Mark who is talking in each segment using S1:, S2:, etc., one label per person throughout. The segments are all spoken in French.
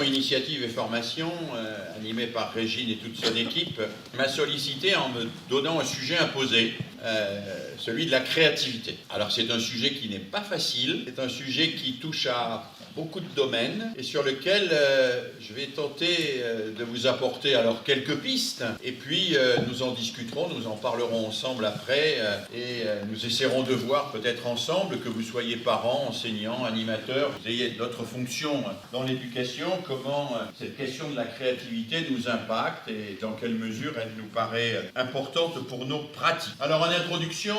S1: Initiative et Formation, animé par Régine et toute son équipe, m'a sollicité en me donnant un sujet imposé, celui de la créativité. Alors c'est un sujet qui n'est pas facile, c'est un sujet qui touche à beaucoup de domaines et sur lequel je vais tenter de vous apporter alors quelques pistes et puis nous en discuterons, nous en parlerons ensemble après et nous essaierons de voir peut-être ensemble, que vous soyez parents, enseignants, animateurs, vous ayez d'autres fonctions dans l'éducation, comment cette question de la créativité nous impacte et dans quelle mesure elle nous paraît importante pour nos pratiques. Alors en introduction,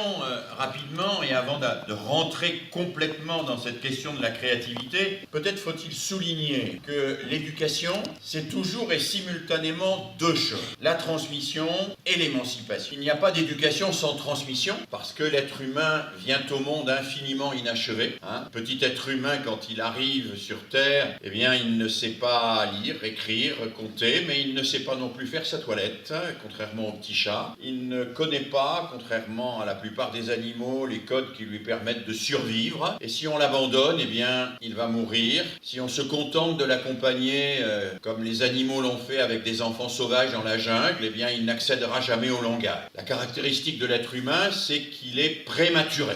S1: rapidement et avant de rentrer complètement dans cette question de la créativité, peut-être faut-il souligner que l'éducation, c'est toujours et simultanément deux choses, la transmission et l'émancipation. Il n'y a pas d'éducation sans transmission, parce que l'être humain vient au monde infiniment inachevé. Petit être humain, quand il arrive sur Terre, eh bien, il ne sait pas lire, écrire, compter, mais il ne sait pas non plus faire sa toilette, contrairement au petit chat. Il ne connaît pas, contrairement à la plupart des animaux, les codes qui lui permettent de survivre. Et si on l'abandonne, eh bien, il va mourir. Si on se contente de l'accompagner comme les animaux l'ont fait avec des enfants sauvages dans la jungle, eh bien il n'accédera jamais au langage. La caractéristique de l'être humain, c'est qu'il est prématuré.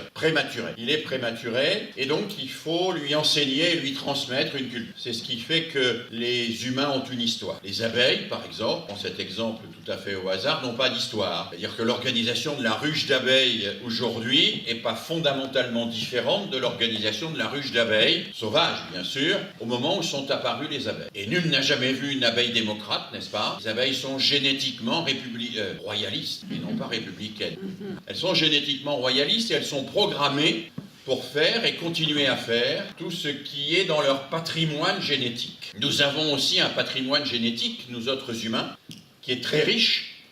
S1: Il est prématuré et donc il faut lui enseigner et lui transmettre une culture. C'est ce qui fait que les humains ont une histoire. Les abeilles, par exemple, en cet exemple tout à fait au hasard, n'ont pas d'histoire. C'est-à-dire que l'organisation de la ruche d'abeilles aujourd'hui n'est pas fondamentalement différente de l'organisation de la ruche d'abeilles sauvage, bien sûr, au moment où sont apparues les abeilles. Et nul n'a jamais vu une abeille démocrate, n'est-ce pas? Les abeilles sont génétiquement royalistes, mais non pas républicaines. Elles sont génétiquement royalistes et elles sont programmées pour faire et continuer à faire tout ce qui est dans leur patrimoine génétique. Nous avons aussi un patrimoine génétique, nous autres humains, qui est très riche,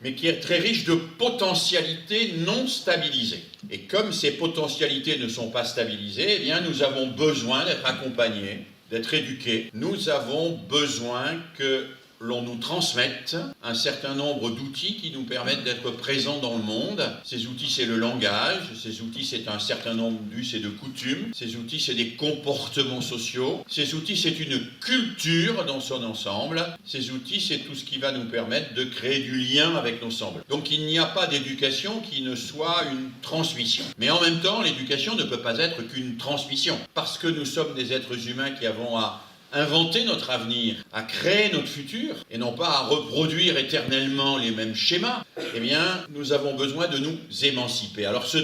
S1: mais qui est très riche de potentialités non stabilisées. Et comme ces potentialités ne sont pas stabilisées, eh bien, nous avons besoin d'être accompagnés, d'être éduqués. Nous avons besoin que l'on nous transmette un certain nombre d'outils qui nous permettent d'être présents dans le monde. Ces outils, c'est le langage. Ces outils, c'est un certain nombre d'us et de coutumes. Ces outils, c'est des comportements sociaux. Ces outils, c'est une culture dans son ensemble. Ces outils, c'est tout ce qui va nous permettre de créer du lien avec nos semblables. Donc, il n'y a pas d'éducation qui ne soit une transmission. Mais en même temps, l'éducation ne peut pas être qu'une transmission. Parce que nous sommes des êtres humains qui avons à inventer notre avenir, à créer notre futur, et non pas à reproduire éternellement les mêmes schémas, eh bien, nous avons besoin de nous émanciper. Alors, ce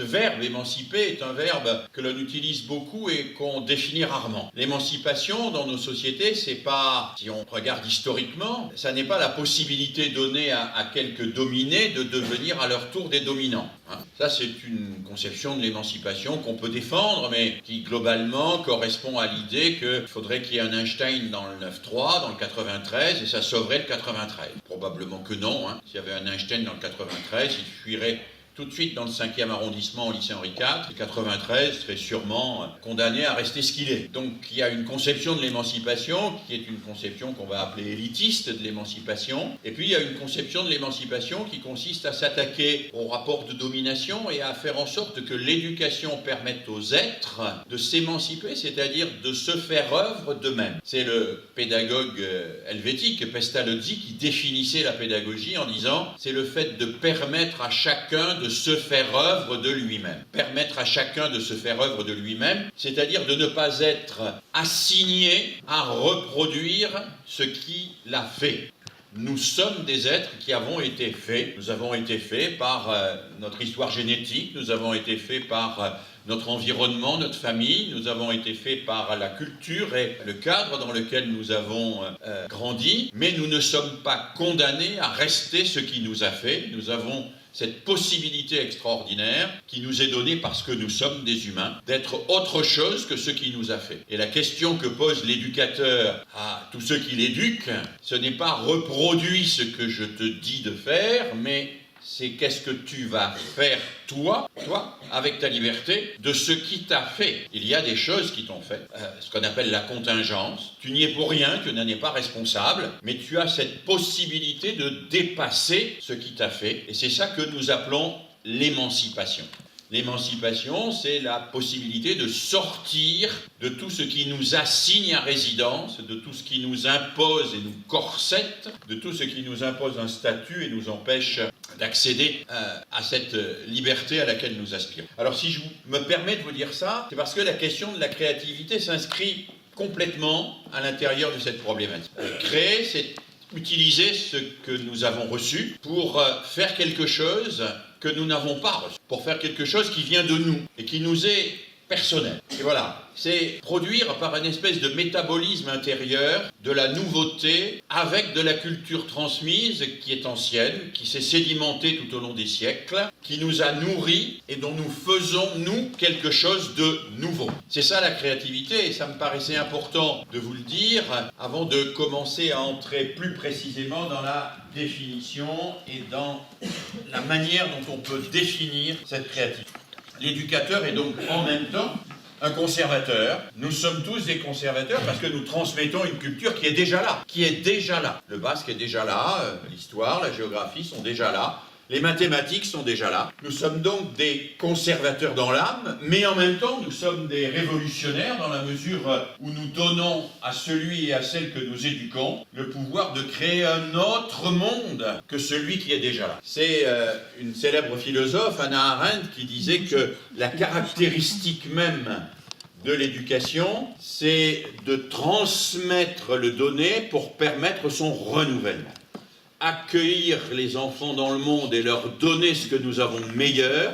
S1: verbe émanciper est un verbe que l'on utilise beaucoup et qu'on définit rarement. L'émancipation dans nos sociétés, c'est pas, si on regarde historiquement, ça n'est pas la possibilité donnée à quelques dominés de devenir à leur tour des dominants. Ça, c'est une conception de l'émancipation qu'on peut défendre, mais qui globalement correspond à l'idée qu'il faudrait qu'il y ait un Einstein dans le 9-3, dans le 93, et ça sauverait le 93. Probablement que non. S'il y avait un Einstein dans le 93, il fuirait tout de suite dans le 5e arrondissement au lycée Henri IV, le 93 serait sûrement condamné à rester ce qu'il est. Donc il y a une conception de l'émancipation qui est une conception qu'on va appeler élitiste de l'émancipation, et puis il y a une conception de l'émancipation qui consiste à s'attaquer au rapport de domination et à faire en sorte que l'éducation permette aux êtres de s'émanciper, c'est-à-dire de se faire œuvre d'eux-mêmes. C'est le pédagogue helvétique Pestalozzi qui définissait la pédagogie en disant c'est le fait de permettre à chacun de se faire œuvre de lui-même. Permettre à chacun de se faire œuvre de lui-même, c'est-à-dire de ne pas être assigné à reproduire ce qui l'a fait. Nous sommes des êtres qui avons été faits. Nous avons été faits par notre histoire génétique, nous avons été faits par notre environnement, notre famille, nous avons été faits par la culture et le cadre dans lequel nous avons grandi, mais nous ne sommes pas condamnés à rester ce qui nous a fait. Nous avons cette possibilité extraordinaire qui nous est donnée parce que nous sommes des humains, d'être autre chose que ce qui nous a fait. Et la question que pose l'éducateur à tous ceux qui l'éduquent, ce n'est pas reproduis ce que je te dis de faire, mais c'est qu'est-ce que tu vas faire toi, avec ta liberté, de ce qui t'a fait. Il y a des choses qui t'ont fait, ce qu'on appelle la contingence. Tu n'y es pour rien, tu n'en es pas responsable, mais tu as cette possibilité de dépasser ce qui t'a fait. Et c'est ça que nous appelons l'émancipation. L'émancipation, c'est la possibilité de sortir de tout ce qui nous assigne à résidence, de tout ce qui nous impose et nous corsette, de tout ce qui nous impose un statut et nous empêche d'accéder à cette liberté à laquelle nous aspirons. Alors si je me permets de vous dire ça, c'est parce que la question de la créativité s'inscrit complètement à l'intérieur de cette problématique. Créer, c'est utiliser ce que nous avons reçu pour faire quelque chose que nous n'avons pas reçu, pour faire quelque chose qui vient de nous et qui nous est personnel. Et voilà, c'est produire par une espèce de métabolisme intérieur de la nouveauté avec de la culture transmise qui est ancienne, qui s'est sédimentée tout au long des siècles, qui nous a nourris et dont nous faisons, nous, quelque chose de nouveau. C'est ça la créativité et ça me paraissait important de vous le dire avant de commencer à entrer plus précisément dans la définition et dans la manière dont on peut définir cette créativité. L'éducateur est donc en même temps un conservateur. Nous sommes tous des conservateurs parce que nous transmettons une culture qui est déjà là, Le basque est déjà là, l'histoire, la géographie sont déjà là, les mathématiques sont déjà là. Nous sommes donc des conservateurs dans l'âme, mais en même temps nous sommes des révolutionnaires dans la mesure où nous donnons à celui et à celle que nous éduquons le pouvoir de créer un autre monde que celui qui est déjà là. C'est une célèbre philosophe, Hannah Arendt, qui disait que la caractéristique même de l'éducation, c'est de transmettre le donné pour permettre son renouvellement. Accueillir les enfants dans le monde et leur donner ce que nous avons de meilleur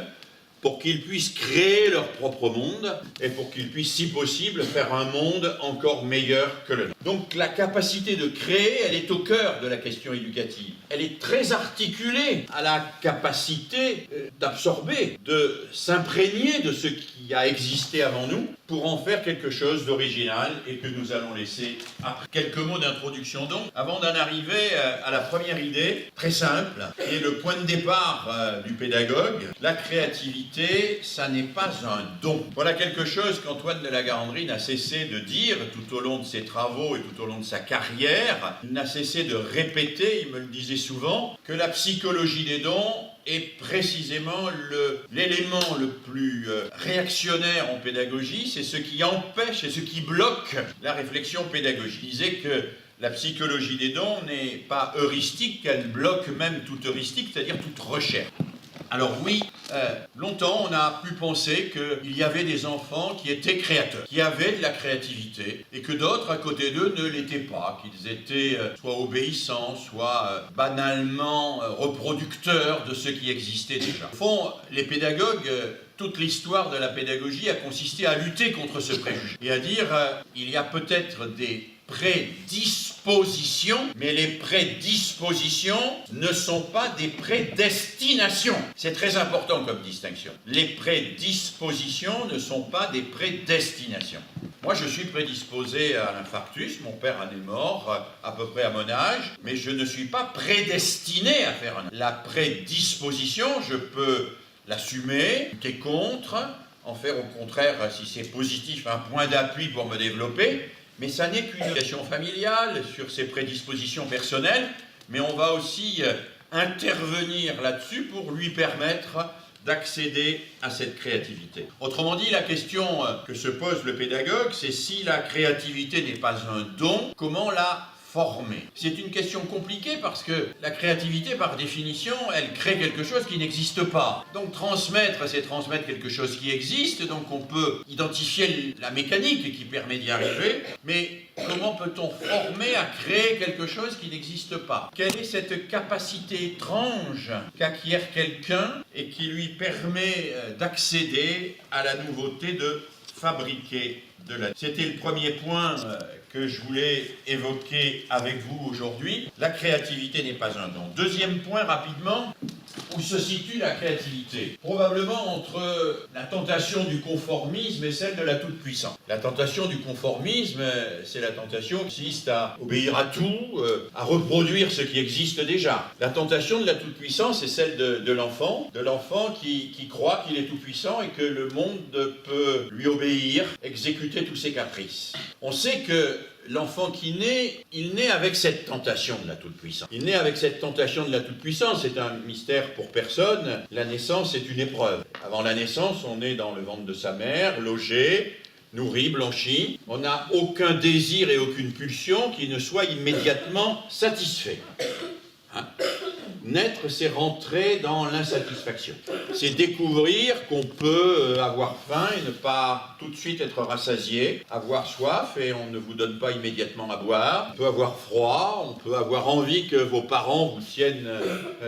S1: pour qu'ils puissent créer leur propre monde et pour qu'ils puissent, si possible, faire un monde encore meilleur que le nôtre. Donc la capacité de créer, elle est au cœur de la question éducative. Elle est très articulée à la capacité d'absorber, de s'imprégner de ce qui a existé avant nous pour en faire quelque chose d'original et que nous allons laisser après. Quelques mots d'introduction donc, avant d'en arriver à la première idée, très simple, qui est le point de départ du pédagogue. La créativité, ça n'est pas un don. Voilà quelque chose qu'Antoine de La Garandrie n'a cessé de dire tout au long de ses travaux et tout au long de sa carrière. Il n'a cessé de répéter, il me le disait souvent, que la psychologie des dons est précisément l'élément le plus réactionnaire en pédagogie, c'est ce qui empêche et ce qui bloque la réflexion pédagogique. Il disait que la psychologie des dons n'est pas heuristique, qu'elle bloque même toute heuristique, c'est-à-dire toute recherche. Alors oui, longtemps on a pu penser qu'il y avait des enfants qui étaient créateurs, qui avaient de la créativité, et que d'autres à côté d'eux ne l'étaient pas, qu'ils étaient soit obéissants, soit banalement reproducteurs de ce qui existait déjà. Au fond, les pédagogues, toute l'histoire de la pédagogie a consisté à lutter contre ce préjugé, et à dire il y a peut-être des prédispositions, mais les prédispositions ne sont pas des prédestinations. C'est très important comme distinction. Les prédispositions ne sont pas des prédestinations. Moi, je suis prédisposé à l'infarctus, mon père en est mort à peu près à mon âge, mais je ne suis pas prédestiné à faire un... La prédisposition, je peux l'assumer, lutter contre, en faire au contraire, si c'est positif, un point d'appui pour me développer. Mais ça n'est qu'une éducation familiale sur ses prédispositions personnelles, mais on va aussi intervenir là-dessus pour lui permettre d'accéder à cette créativité. Autrement dit, la question que se pose le pédagogue, c'est si la créativité n'est pas un don, comment la former? C'est une question compliquée parce que la créativité, par définition, elle crée quelque chose qui n'existe pas. Donc transmettre, c'est transmettre quelque chose qui existe, donc on peut identifier la mécanique qui permet d'y arriver, mais comment peut-on former à créer quelque chose qui n'existe pas? Quelle est cette capacité étrange qu'acquiert quelqu'un et qui lui permet d'accéder à la nouveauté de fabriquer de la... C'était le premier point que je voulais évoquer avec vous aujourd'hui. La créativité n'est pas un don. Deuxième point, rapidement, où se situe la créativité? Probablement entre la tentation du conformisme et celle de la toute-puissance. La tentation du conformisme, c'est la tentation qui consiste à obéir à tout, à reproduire ce qui existe déjà. La tentation de la toute-puissance, c'est celle de l'enfant qui croit qu'il est tout-puissant et que le monde peut lui obéir, exécuter tous ses caprices. On sait que l'enfant qui naît, il naît avec cette tentation de la toute-puissance. Il naît avec cette tentation de la toute-puissance, c'est un mystère pour personne. La naissance est une épreuve. Avant la naissance, on est dans le ventre de sa mère, logé, nourri, blanchi. On n'a aucun désir et aucune pulsion qui ne soit immédiatement satisfait. Naître, c'est rentrer dans l'insatisfaction. C'est découvrir qu'on peut avoir faim et ne pas tout de suite être rassasié, avoir soif et on ne vous donne pas immédiatement à boire. On peut avoir froid, on peut avoir envie que vos parents vous tiennent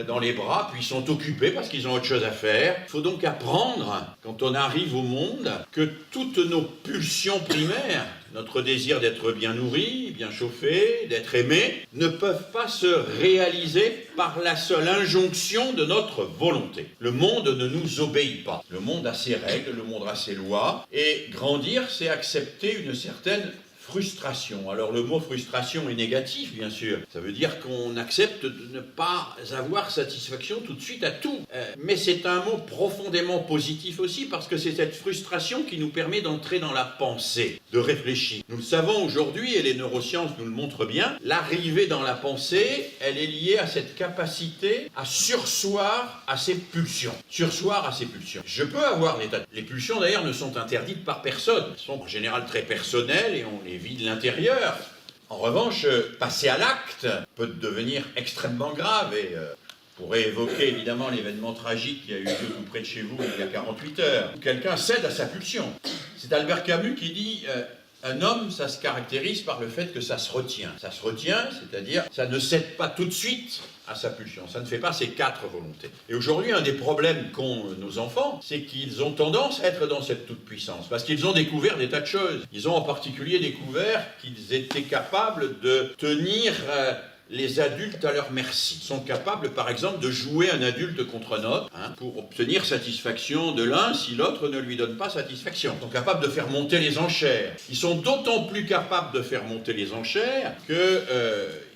S1: dans les bras, puis ils sont occupés parce qu'ils ont autre chose à faire. Il faut donc apprendre, quand on arrive au monde, que toutes nos pulsions primaires, notre désir d'être bien nourri, bien chauffé, d'être aimé, ne peuvent pas se réaliser par la seule injonction de notre volonté. Le monde ne nous obéit pas. Le monde a ses règles, le monde a ses lois, et grandir, c'est accepter une certaine frustration. Alors le mot frustration est négatif, bien sûr. Ça veut dire qu'on accepte de ne pas avoir satisfaction tout de suite à tout. Mais c'est un mot profondément positif aussi, parce que c'est cette frustration qui nous permet d'entrer dans la pensée, de réfléchir. Nous le savons aujourd'hui, et les neurosciences nous le montrent bien, l'arrivée dans la pensée, elle est liée à cette capacité à sursoir à ses pulsions. Sursoir à ses pulsions. Je peux avoir des tas de... Les pulsions, d'ailleurs, ne sont interdites par personne. Elles sont en général très personnelles et on les vit de l'intérieur. En revanche, passer à l'acte peut devenir extrêmement grave et pourrait évoquer évidemment l'événement tragique qui a eu lieu tout près de chez vous il y a 48 heures, où quelqu'un cède à sa pulsion. C'est Albert Camus qui dit un homme, ça se caractérise par le fait que ça se retient. Ça se retient, c'est-à-dire ça ne cède pas tout de suite à sa pulsion. Ça ne fait pas ses 4 volontés. Et aujourd'hui, un des problèmes qu'ont nos enfants, c'est qu'ils ont tendance à être dans cette toute-puissance, parce qu'ils ont découvert des tas de choses. Ils ont en particulier découvert qu'ils étaient capables de tenir les adultes à leur merci. Ils sont capables, par exemple, de jouer un adulte contre un autre pour obtenir satisfaction de l'un si l'autre ne lui donne pas satisfaction. Ils sont capables de faire monter les enchères. Ils sont d'autant plus capables de faire monter les enchères que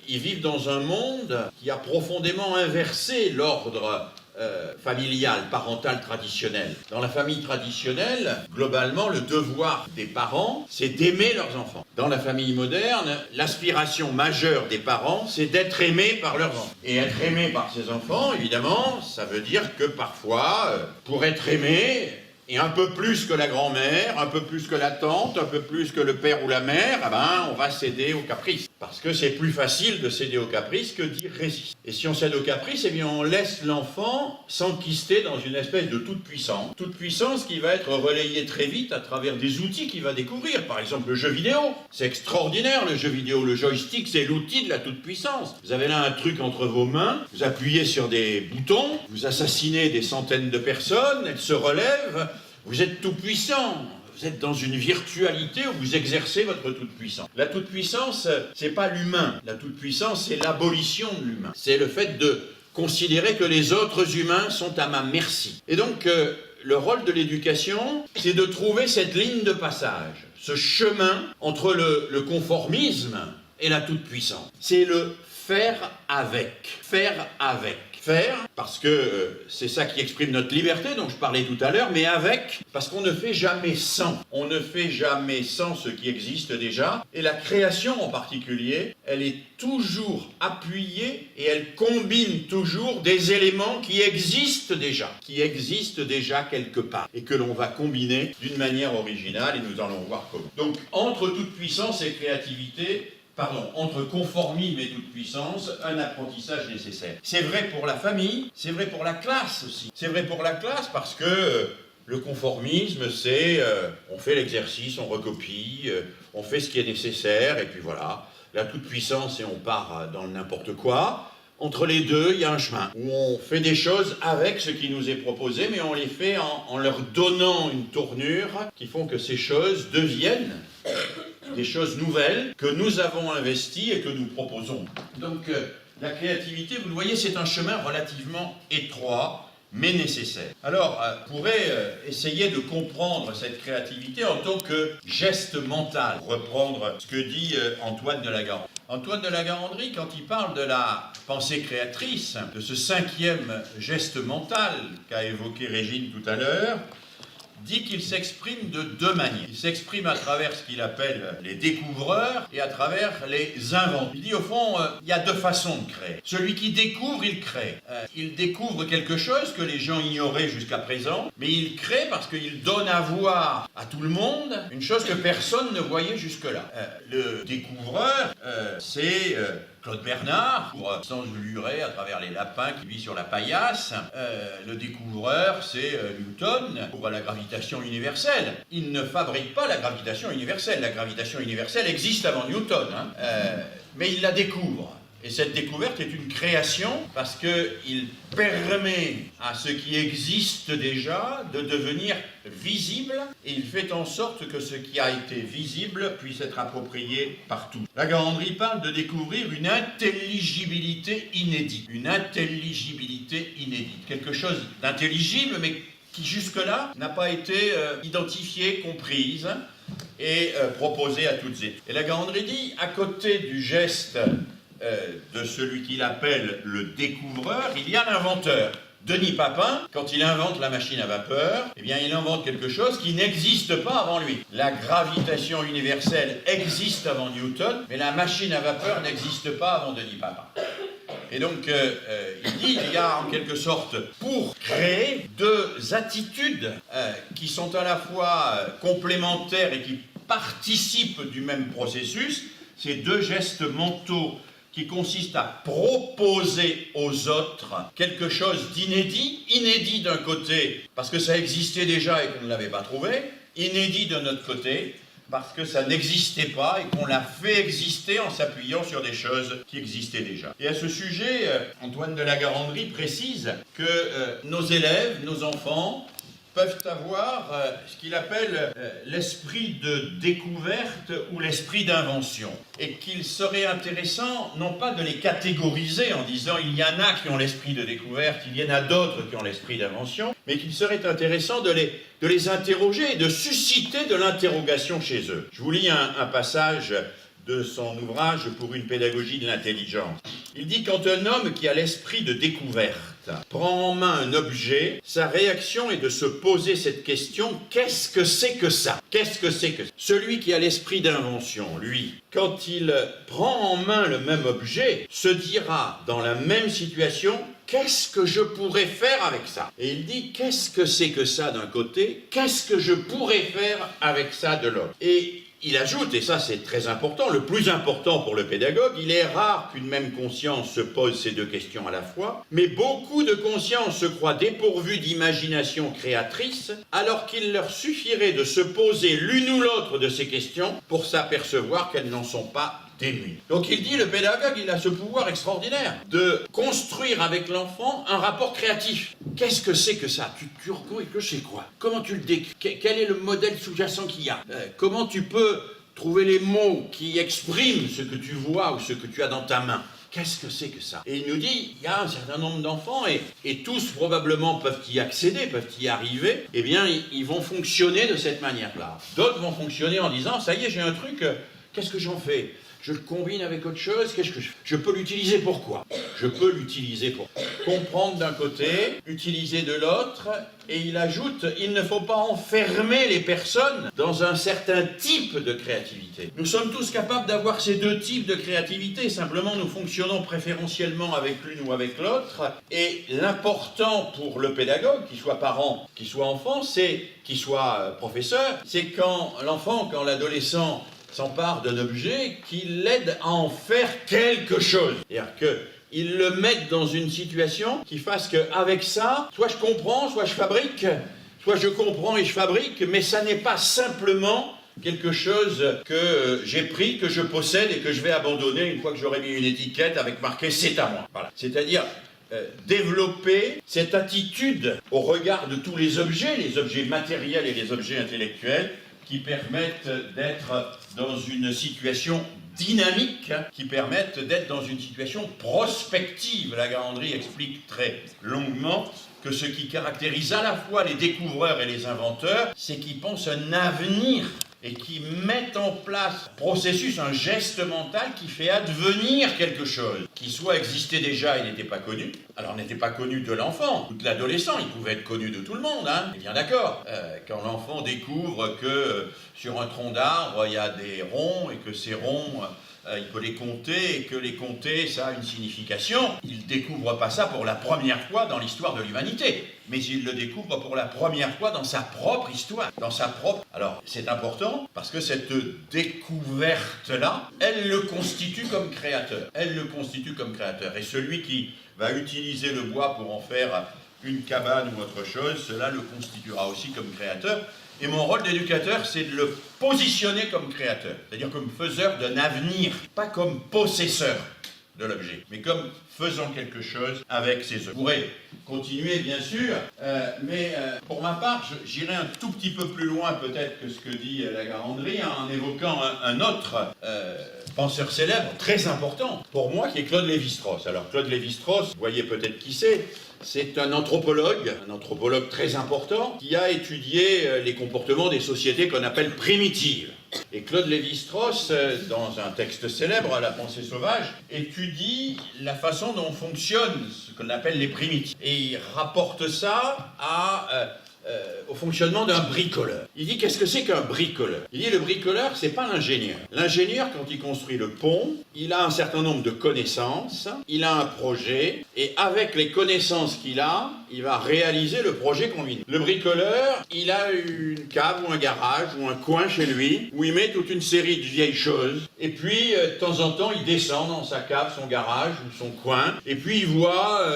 S1: ils vivent dans un monde qui a profondément inversé l'ordre familial, parental traditionnel. Dans la famille traditionnelle, globalement, le devoir des parents, c'est d'aimer leurs enfants. Dans la famille moderne, l'aspiration majeure des parents, c'est d'être aimés par leurs enfants. Et être aimé par ses enfants, évidemment, ça veut dire que parfois, pour être aimé, et un peu plus que la grand-mère, un peu plus que la tante, un peu plus que le père ou la mère, on va céder aux caprices. Parce que c'est plus facile de céder aux caprices que d'y résister. Et si on cède aux caprices, on laisse l'enfant s'enquister dans une espèce de toute-puissance. Toute-puissance qui va être relayée très vite à travers des outils qu'il va découvrir. Par exemple, le jeu vidéo. C'est extraordinaire, le jeu vidéo. Le joystick, c'est l'outil de la toute-puissance. Vous avez là un truc entre vos mains, vous appuyez sur des boutons, vous assassinez des centaines de personnes, elles se relèvent, vous êtes tout-puissant. Vous êtes dans une virtualité où vous exercez votre toute-puissance. La toute-puissance, c'est pas l'humain. La toute-puissance, c'est l'abolition de l'humain. C'est le fait de considérer que les autres humains sont à ma merci. Et donc, le rôle de l'éducation, c'est de trouver cette ligne de passage, ce chemin entre le conformisme et la toute-puissance. C'est le faire avec. Faire avec. Faire, parce que c'est ça qui exprime notre liberté, dont je parlais tout à l'heure, mais avec, parce qu'on ne fait jamais sans. On ne fait jamais sans ce qui existe déjà. Et la création en particulier, elle est toujours appuyée et elle combine toujours des éléments qui existent déjà quelque part, et que l'on va combiner d'une manière originale, et nous allons voir comment. Donc, entre toute puissance et créativité, entre conformisme et toute puissance, un apprentissage nécessaire. C'est vrai pour la famille, c'est vrai pour la classe aussi. C'est vrai pour la classe parce que le conformisme, c'est on fait l'exercice, on recopie, on fait ce qui est nécessaire, et puis voilà. La toute puissance et on part dans n'importe quoi. Entre les deux, il y a un chemin où on fait des choses avec ce qui nous est proposé, mais on les fait en leur donnant une tournure qui font que ces choses deviennent des choses nouvelles que nous avons investies et que nous proposons. Donc la créativité, vous le voyez, c'est un chemin relativement étroit, mais nécessaire. Alors, on pourrait essayer de comprendre cette créativité en tant que geste mental, reprendre ce que dit Antoine de La Garandrie. Antoine de La Garandrie, quand il parle de la pensée créatrice, de ce 5e geste mental qu'a évoqué Régine tout à l'heure, dit qu'il s'exprime de deux manières. Il s'exprime à travers ce qu'il appelle les découvreurs et à travers les inventeurs. Il dit au fond, il y a deux façons de créer. Celui qui découvre, il crée. Il découvre quelque chose que les gens ignoraient jusqu'à présent, mais il crée parce qu'il donne à voir à tout le monde une chose que personne ne voyait jusque-là. Le découvreur, c'est Claude Bernard, pour Sans Luret à travers les lapins qui vit sur la paillasse. Le découvreur, c'est Newton pour la gravitation universelle. Il ne fabrique pas la gravitation universelle. La gravitation universelle existe avant Newton, mais il la découvre. Et cette découverte est une création parce qu'il permet à ce qui existe déjà de devenir visible et il fait en sorte que ce qui a été visible puisse être approprié par tous. La Garandrie parle de découvrir une intelligibilité inédite. Une intelligibilité inédite. Quelque chose d'intelligible mais qui jusque-là n'a pas été identifiée, comprise et proposée à toutes et tous. Et la Garandrie dit, à côté du geste de celui qu'il appelle le découvreur, il y a l'inventeur. Denis Papin, quand il invente la machine à vapeur, eh bien il invente quelque chose qui n'existe pas avant lui. La gravitation universelle existe avant Newton, mais la machine à vapeur n'existe pas avant Denis Papin. Et donc, il dit qu'il y a en quelque sorte, pour créer deux attitudes qui sont à la fois complémentaires et qui participent du même processus, ces deux gestes mentaux qui consiste à proposer aux autres quelque chose d'inédit, inédit d'un côté parce que ça existait déjà et qu'on ne l'avait pas trouvé, inédit de notre côté parce que ça n'existait pas et qu'on l'a fait exister en s'appuyant sur des choses qui existaient déjà. Et à ce sujet, Antoine de la Garandrie précise que nos élèves, nos enfants, peuvent avoir ce qu'il appelle l'esprit de découverte ou l'esprit d'invention. Et qu'il serait intéressant, non pas de les catégoriser en disant il y en a qui ont l'esprit de découverte, il y en a d'autres qui ont l'esprit d'invention, mais qu'il serait intéressant de les interroger et de susciter de l'interrogation chez eux. Je vous lis un passage de son ouvrage « Pour une pédagogie de l'intelligence ». Il dit « Quand un homme qui a l'esprit de découverte prend en main un objet, sa réaction est de se poser cette question « Qu'est-ce que c'est que ça ?» Qu'est-ce que c'est que ça? Celui qui a l'esprit d'invention, lui, quand il prend en main le même objet, se dira dans la même situation « Qu'est-ce que je pourrais faire avec ça ?» Et il dit « Qu'est-ce que c'est que ça d'un côté? Qu'est-ce que je pourrais faire avec ça de l'autre ?» Et il ajoute, et ça c'est très important, le plus important pour le pédagogue, il est rare qu'une même conscience se pose ces deux questions à la fois, mais beaucoup de consciences se croient dépourvues d'imagination créatrice, alors qu'il leur suffirait de se poser l'une ou l'autre de ces questions pour s'apercevoir qu'elles n'en sont pas démunies. Donc il dit, le pédagogue, il a ce pouvoir extraordinaire de construire avec l'enfant un rapport créatif. Qu'est-ce que c'est que ça? Tu reconnais que c'est quoi? Comment tu le décris? Quel est le modèle sous-jacent qu'il y a? Comment tu peux trouver les mots qui expriment ce que tu vois ou ce que tu as dans ta main? Qu'est-ce que c'est que ça? Et il nous dit, il y a un certain nombre d'enfants, et tous probablement peuvent y accéder, peuvent y arriver, eh bien ils vont fonctionner de cette manière-là. D'autres vont fonctionner en disant, ça y est, j'ai un truc, qu'est-ce que j'en fais? Je le combine avec autre chose, qu'est-ce que je peux l'utiliser pour quoi? Je peux l'utiliser pour comprendre d'un côté, utiliser de l'autre, et il ajoute, il ne faut pas enfermer les personnes dans un certain type de créativité. Nous sommes tous capables d'avoir ces deux types de créativité, simplement nous fonctionnons préférentiellement avec l'une ou avec l'autre, et l'important pour le pédagogue, qu'il soit parent, qu'il soit enfant, qu'il soit professeur, c'est quand l'enfant, quand l'adolescent s'empare d'un objet, qu'il l'aide à en faire quelque chose. C'est-à-dire qu'il le mette dans une situation qui fasse qu'avec ça, soit je comprends, soit je fabrique, soit je comprends et je fabrique, mais ça n'est pas simplement quelque chose que j'ai pris, que je possède et que je vais abandonner une fois que j'aurai mis une étiquette avec marqué « c'est à moi ». Voilà. C'est-à-dire développer cette attitude au regard de tous les objets matériels et les objets intellectuels, qui permettent d'être dans une situation dynamique, qui permettent d'être dans une situation prospective. La Garandrie explique très longuement que ce qui caractérise à la fois les découvreurs et les inventeurs, c'est qu'ils pensent un avenir et qui mettent en place un processus, un geste mental qui fait advenir quelque chose qui soit existait déjà et n'était pas connu. Alors n'était pas connu de l'enfant ou de l'adolescent, il pouvait être connu de tout le monde, hein, on est bien d'accord. Quand l'enfant découvre que sur un tronc d'arbre il y a des ronds et que ces ronds il peut les compter et que les compter ça a une signification, il ne découvre pas ça pour la première fois dans l'histoire de l'humanité, mais il le découvre pour la première fois dans sa propre histoire, dans sa propre... Alors c'est important parce que cette découverte-là, elle le constitue comme créateur, et celui qui va utiliser le bois pour en faire une cabane ou autre chose, cela le constituera aussi comme créateur. Et mon rôle d'éducateur, c'est de le positionner comme créateur, c'est-à-dire comme faiseur d'un avenir, pas comme possesseur de l'objet, mais comme faisant quelque chose avec ses œuvres. Je pourrais continuer, bien sûr, mais pour ma part, j'irai un tout petit peu plus loin peut-être que ce que dit la Garandrie, en évoquant un autre penseur célèbre, très important, pour moi, qui est Claude Lévi-Strauss. Alors Claude Lévi-Strauss, vous voyez peut-être qui c'est un anthropologue très important, qui a étudié les comportements des sociétés qu'on appelle primitives. Et Claude Lévi-Strauss, dans un texte célèbre, La pensée sauvage, étudie la façon dont fonctionnent ce qu'on appelle les primitives. Et il rapporte ça au fonctionnement d'un bricoleur. Il dit qu'est-ce que c'est qu'un bricoleur? Il dit le bricoleur, c'est pas l'ingénieur. L'ingénieur, quand il construit le pont, il a un certain nombre de connaissances, il a un projet, et avec les connaissances qu'il a, il va réaliser le projet qu'on lui donne. Le bricoleur, il a une cave ou un garage ou un coin chez lui où il met toute une série de vieilles choses, et puis de temps en temps, il descend dans sa cave, son garage ou son coin, et puis il voit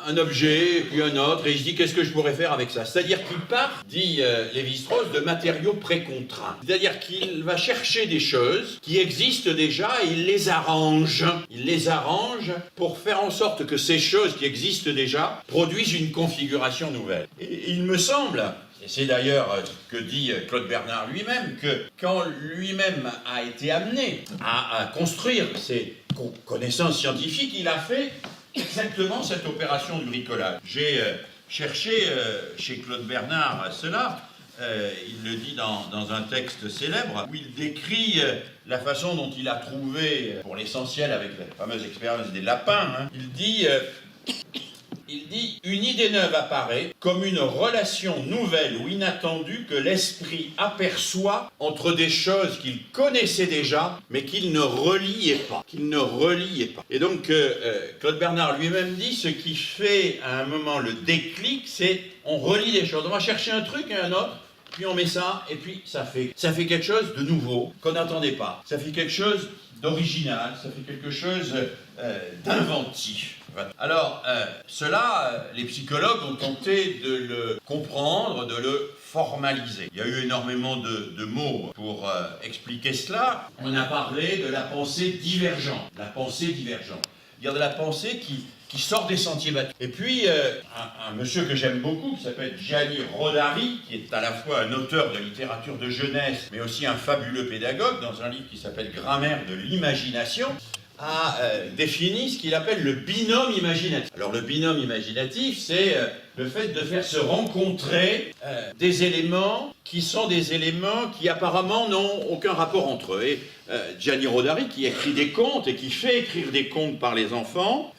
S1: un objet, et puis un autre, et il se dit qu'est-ce que je pourrais faire avec ça? C'est-à-dire qu'il part, dit Lévi-Strauss, de matériaux précontraints. C'est-à-dire qu'il va chercher des choses qui existent déjà et il les arrange. Il les arrange pour faire en sorte que ces choses qui existent déjà produisent une configuration nouvelle. Et il me semble, et c'est d'ailleurs ce que dit Claude Bernard lui-même, que quand lui-même a été amené à construire ses connaissances scientifiques, il a fait exactement cette opération de bricolage. J'ai cherché chez Claude Bernard cela, il le dit dans un texte célèbre, où il décrit la façon dont il a trouvé, pour l'essentiel avec la fameuse expérience des lapins, hein, il dit « Une idée neuve apparaît comme une relation nouvelle ou inattendue que l'esprit aperçoit entre des choses qu'il connaissait déjà, mais qu'il ne reliait pas. » Et donc, Claude Bernard lui-même dit, ce qui fait à un moment le déclic, c'est on relie les choses. On va chercher un truc et un autre, puis on met ça, et puis ça fait quelque chose de nouveau, qu'on n'attendait pas. Ça fait quelque chose d'original, ça fait quelque chose d'inventif. Alors, les psychologues ont tenté de le comprendre, de le formaliser. Il y a eu énormément de mots pour expliquer cela. On a parlé de la pensée divergente. Il y a de la pensée qui sort des sentiers battus. Et puis, un monsieur que j'aime beaucoup, qui s'appelle Gianni Rodari, qui est à la fois un auteur de littérature de jeunesse, mais aussi un fabuleux pédagogue, dans un livre qui s'appelle Grammaire de l'imagination, a défini ce qu'il appelle le binôme imaginatif. Alors le binôme imaginatif, c'est le fait de faire se rencontrer des éléments qui sont des éléments qui apparemment n'ont aucun rapport entre eux. Et Gianni Rodari, qui écrit des contes et qui fait écrire des contes par les enfants,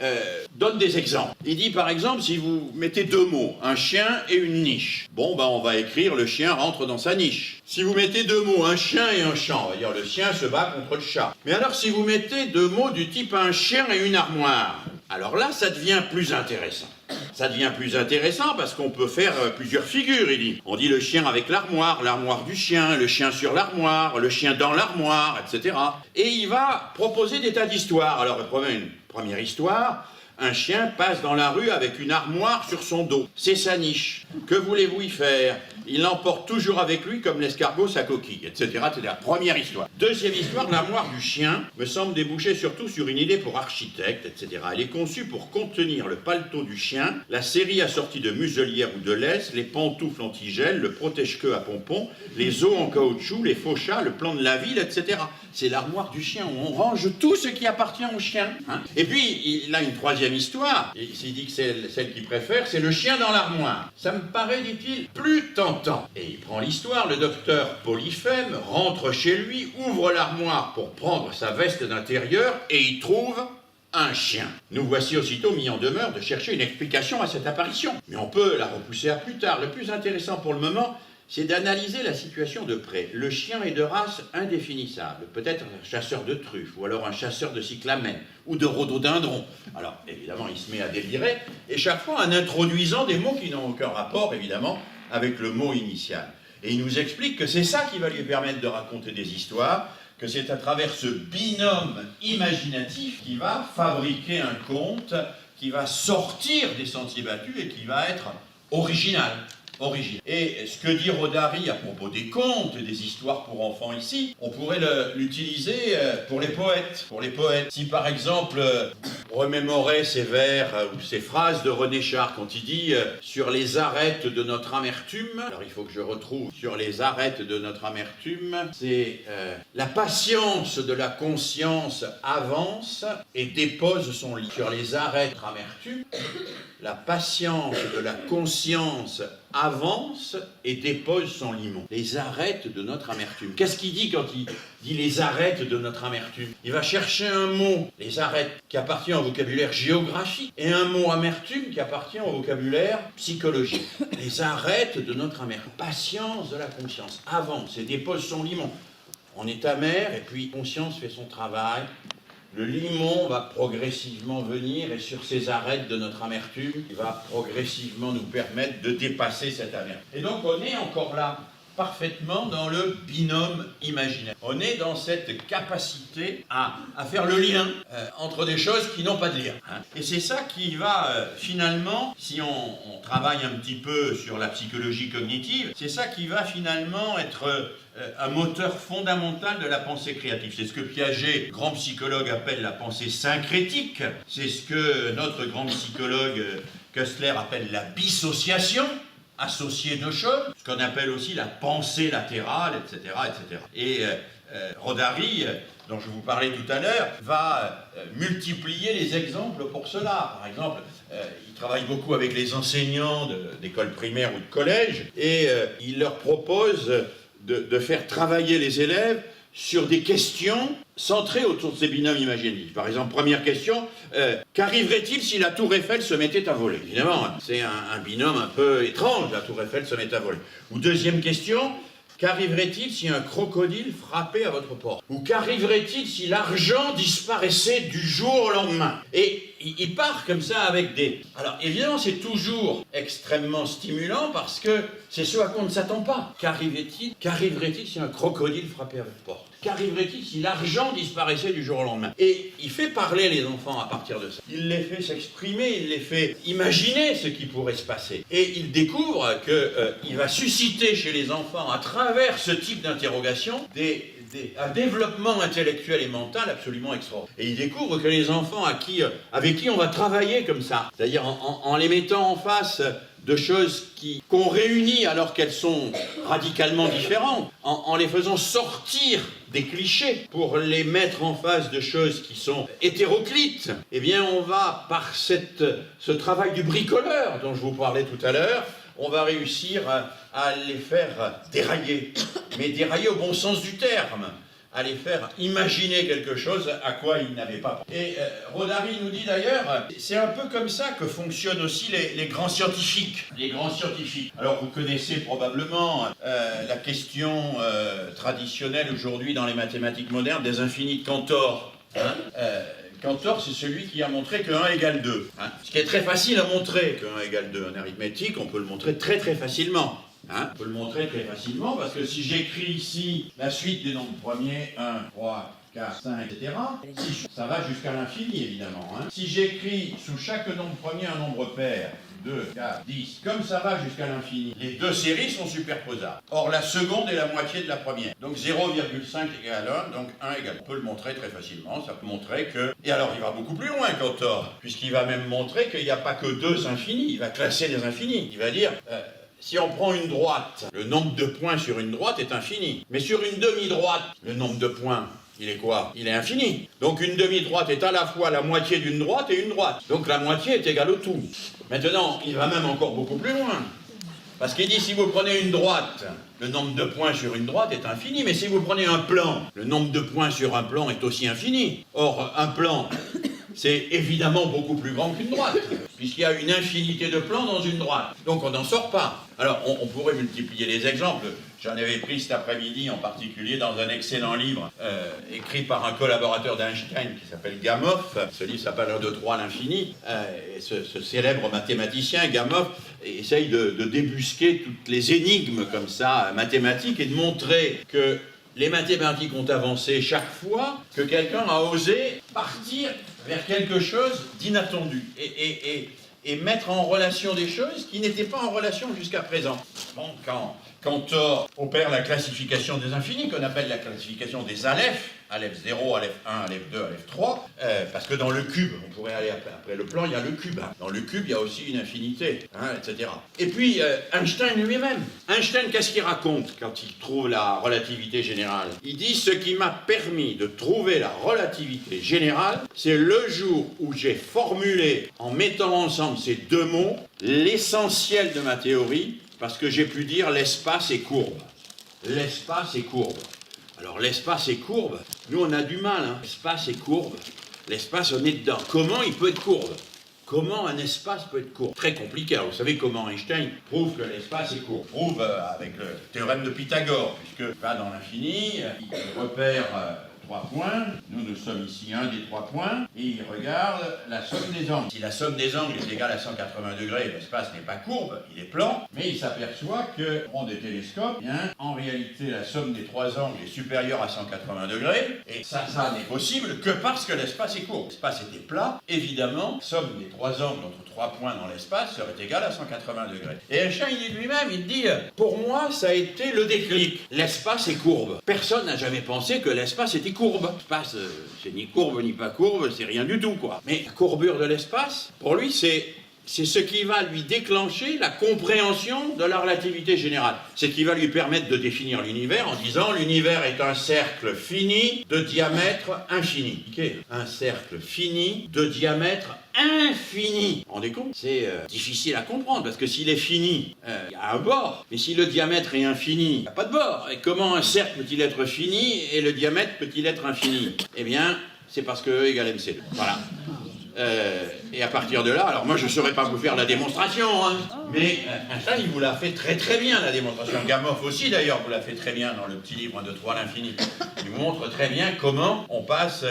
S1: donne des exemples. Il dit par exemple, si vous mettez deux mots, un chien et une niche, on va écrire le chien rentre dans sa niche. Si vous mettez deux mots, un chien et un chat, on va dire le chien se bat contre le chat. Mais alors si vous mettez deux mots du type un chien et une armoire, alors là ça devient plus intéressant. Ça devient plus intéressant parce qu'on peut faire plusieurs figures, il dit. On dit le chien avec l'armoire, l'armoire du chien, le chien sur l'armoire, le chien dans l'armoire, etc. Et il va proposer des tas d'histoires. Alors il promet une première histoire. Un chien passe dans la rue avec une armoire sur son dos. C'est sa niche. Que voulez-vous y faire? Il l'emporte toujours avec lui comme l'escargot sa coquille, etc. C'est la première histoire. Deuxième histoire, l'armoire du chien me semble déboucher surtout sur une idée pour architecte, etc. Elle est conçue pour contenir le paletot du chien, la série assortie de muselières ou de laisse, les pantoufles antigel, le protège-queue à pompons, les os en caoutchouc, les faux chats, le plan de la ville, etc. C'est l'armoire du chien où on range tout ce qui appartient au chien. Hein. Et puis, il a une troisième histoire, et il dit que c'est celle qu'il préfère, c'est le chien dans l'armoire. Ça me paraît, dit-il, plus tentant. 50 ans. Et il prend l'histoire, le docteur Polyphème rentre chez lui, ouvre l'armoire pour prendre sa veste d'intérieur et y trouve un chien. Nous voici aussitôt mis en demeure de chercher une explication à cette apparition. Mais on peut la repousser à plus tard. Le plus intéressant pour le moment, c'est d'analyser la situation de près. Le chien est de race indéfinissable, peut-être un chasseur de truffes, ou alors un chasseur de cyclamens, ou de rhododendrons. Alors, évidemment, il se met à délirer, et chaque fois en introduisant des mots qui n'ont aucun rapport, évidemment, avec le mot initial. Et il nous explique que c'est ça qui va lui permettre de raconter des histoires, que c'est à travers ce binôme imaginatif qu'il va fabriquer un conte qui va sortir des sentiers battus et qui va être original. Et ce que dit Rodari à propos des contes et des histoires pour enfants ici, on pourrait l'utiliser pour les poètes. Si par exemple, remémorer ces vers ou ces phrases de René Char quand il dit sur les arêtes de notre amertume, alors il faut que je retrouve sur les arêtes de notre amertume, c'est la patience de la conscience avance et dépose son lit. Sur les arêtes de notre amertume, la patience de la conscience avance et dépose son limon. Les arêtes de notre amertume. Qu'est-ce qu'il dit quand il dit les arêtes de notre amertume? Il va chercher un mot, les arêtes, qui appartient au vocabulaire géographique, et un mot amertume qui appartient au vocabulaire psychologique. Les arêtes de notre amertume. Patience de la conscience avance et dépose son limon. On est amer et puis conscience fait son travail. Le limon va progressivement venir et sur ces arêtes de notre amertume, il va progressivement nous permettre de dépasser cette amertume. Et donc on est encore là, parfaitement dans le binôme imaginaire. On est dans cette capacité à faire le lien entre des choses qui n'ont pas de lien. Et c'est ça qui va finalement, si on travaille un petit peu sur la psychologie cognitive, c'est ça qui va finalement être un moteur fondamental de la pensée créative. C'est ce que Piaget, grand psychologue, appelle la pensée syncrétique. C'est ce que notre grand psychologue Kessler appelle la dissociation, associer deux choses, ce qu'on appelle aussi la pensée latérale, etc. etc. Et Rodari, dont je vous parlais tout à l'heure, va multiplier les exemples pour cela. Par exemple, il travaille beaucoup avec les enseignants d'école primaire ou de collège, et il leur propose de faire travailler les élèves sur des questions centrées autour de ces binômes imaginatifs. Par exemple, première question, qu'arriverait-il si la tour Eiffel se mettait à voler? Évidemment, c'est un binôme un peu étrange, la tour Eiffel se met à voler. Ou deuxième question, qu'arriverait-il si un crocodile frappait à votre porte? Ou qu'arriverait-il si l'argent disparaissait du jour au lendemain? Et il part comme ça avec des... Alors évidemment c'est toujours extrêmement stimulant parce que c'est ce à quoi on ne s'attend pas. Qu'arriverait-il si un crocodile frappait à votre porte? Qu'arriverait-il si l'argent disparaissait du jour au lendemain? Et il fait parler les enfants à partir de ça. Il les fait s'exprimer, il les fait imaginer ce qui pourrait se passer. Et il découvre qu'il va susciter chez les enfants, à travers ce type d'interrogation, un développement intellectuel et mental absolument extraordinaire. Et il découvre que les enfants avec qui on va travailler comme ça, c'est-à-dire en les mettant en face de choses qu'on réunit alors qu'elles sont radicalement différentes, en les faisant sortir des clichés pour les mettre en face de choses qui sont hétéroclites, eh bien on va, par ce travail du bricoleur dont je vous parlais tout à l'heure, on va réussir à les faire dérailler, mais dérailler au bon sens du terme, à les faire imaginer quelque chose à quoi ils n'avaient pas. Et Rodari nous dit d'ailleurs, c'est un peu comme ça que fonctionnent aussi les grands scientifiques. Les grands scientifiques. Alors vous connaissez probablement la question traditionnelle aujourd'hui dans les mathématiques modernes des infinis de Cantor. Cantor, c'est celui qui a montré que 1 égale 2. Ce qui est très facile à montrer, que 1 égale 2 en arithmétique, on peut le montrer très très facilement. On peut le montrer très facilement parce que si j'écris ici la suite des nombres premiers, 1, 3, 4, 5, etc., ça va jusqu'à l'infini évidemment. Si j'écris sous chaque nombre premier un nombre pair, 2, 4, 10, comme ça va jusqu'à l'infini, les deux séries sont superposables. Or la seconde est la moitié de la première. Donc 0,5 égale 1, donc 1 égale. On peut le montrer très facilement, ça peut montrer que... Et alors il va beaucoup plus loin Cantor, puisqu'il va même montrer qu'il n'y a pas que deux infinis, il va classer les infinis. Il va dire... si on prend une droite, le nombre de points sur une droite est infini. Mais sur une demi-droite, le nombre de points, il est quoi? Il est infini. Donc une demi-droite est à la fois la moitié d'une droite et une droite. Donc la moitié est égale au tout. Maintenant, il va même encore beaucoup plus loin. Parce qu'il dit, si vous prenez une droite, le nombre de points sur une droite est infini, mais si vous prenez un plan, le nombre de points sur un plan est aussi infini. Or, un plan, c'est évidemment beaucoup plus grand qu'une droite, puisqu'il y a une infinité de plans dans une droite. Donc on n'en sort pas. Alors on pourrait multiplier les exemples. J'en avais pris cet après-midi en particulier dans un excellent livre écrit par un collaborateur d'Einstein qui s'appelle Gamow. Ce livre s'appelle 1, 2, 3 à l'infini. Ce célèbre mathématicien, Gamow, essaye de débusquer toutes les énigmes comme ça, mathématiques, et de montrer que les mathématiques ont avancé chaque fois que quelqu'un a osé partir vers quelque chose d'inattendu et mettre en relation des choses qui n'étaient pas en relation jusqu'à présent. Bon, quand Thor opère la classification des infinis, qu'on appelle la classification des alephes, aleph 0, aleph 1, aleph 2, aleph 3, parce que dans le cube, on pourrait aller après le plan, il y a le cube. Hein. Dans le cube, il y a aussi une infinité, hein, etc. Et puis, Einstein lui-même. Einstein, qu'est-ce qu'il raconte quand il trouve la relativité générale? Il dit, ce qui m'a permis de trouver la relativité générale, c'est le jour où j'ai formulé, en mettant ensemble ces deux mots, l'essentiel de ma théorie, parce que j'ai pu dire l'espace est courbe. L'espace est courbe. Alors l'espace est courbe, nous on a du mal, hein. L'espace est courbe. L'espace, on est dedans. Comment il peut être courbe? Comment un espace peut être courbe? Très compliqué. Alors, vous savez comment Einstein prouve que l'espace est courbe? Prouve avec le théorème de Pythagore, puisque va dans l'infini, il repère 3 points, nous sommes ici un des 3 points, et il regarde la somme des angles. Si la somme des angles est égale à 180 degrés, l'espace n'est pas courbe, il est plan, mais il s'aperçoit que, on prend des télescopes, bien, en réalité, la somme des 3 angles est supérieure à 180 degrés, et ça n'est possible que parce que l'espace est courbe. L'espace était plat, évidemment, la somme des 3 angles entre 3 points dans l'espace serait égale à 180 degrés. Et Einstein, il dit lui-même, il dit, pour moi, ça a été le déclic. L'espace est courbe. Personne n'a jamais pensé que l'espace était courbe. L'espace, c'est ni courbe ni pas courbe, c'est rien du tout, quoi. Mais la courbure de l'espace, pour lui, c'est ce qui va lui déclencher la compréhension de la relativité générale. C'est ce qui va lui permettre de définir l'univers en disant l'univers est un cercle fini de diamètre infini. Okay. Un cercle fini de diamètre infini. Vous vous rendez compte? C'est difficile à comprendre parce que s'il est fini, il y a un bord. Mais si le diamètre est infini, il n'y a pas de bord. Et comment un cercle peut-il être fini et le diamètre peut-il être infini? Eh bien, c'est parce que E égale MC2. Voilà. Et à partir de là, alors moi je ne saurais pas vous faire la démonstration, hein, mais Einstein il vous l'a fait très très bien la démonstration. Gamow aussi d'ailleurs vous l'a fait très bien dans le petit livre 1, 2, 3 à l'infini. Il vous montre très bien comment on passe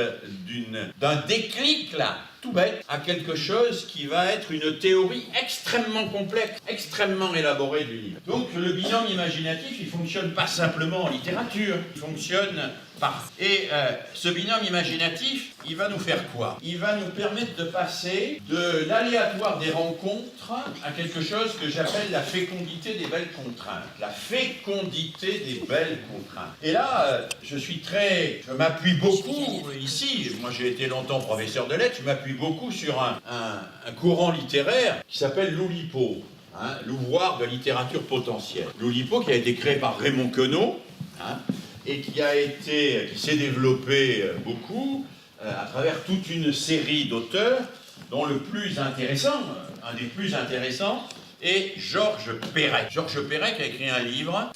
S1: d'un déclic là, tout bête, à quelque chose qui va être une théorie extrêmement complexe, extrêmement élaborée de l'univers. Donc le binôme imaginatif il ne fonctionne pas simplement en littérature, il fonctionne par... Et ce binôme imaginatif, il va nous faire quoi? Il va nous permettre de passer de l'aléatoire des rencontres à quelque chose que j'appelle la fécondité des belles contraintes. La fécondité des belles contraintes. Et là, je m'appuie beaucoup ici, moi j'ai été longtemps professeur de lettres, je m'appuie beaucoup sur un courant littéraire qui s'appelle l'Oulipo, hein, l'ouvroir de littérature potentielle. L'Oulipo qui a été créé par Raymond Queneau, hein, et qui s'est développé beaucoup à travers toute une série d'auteurs, dont le plus intéressant, un des plus intéressants, est Georges Perec. Georges Perec a écrit un livre,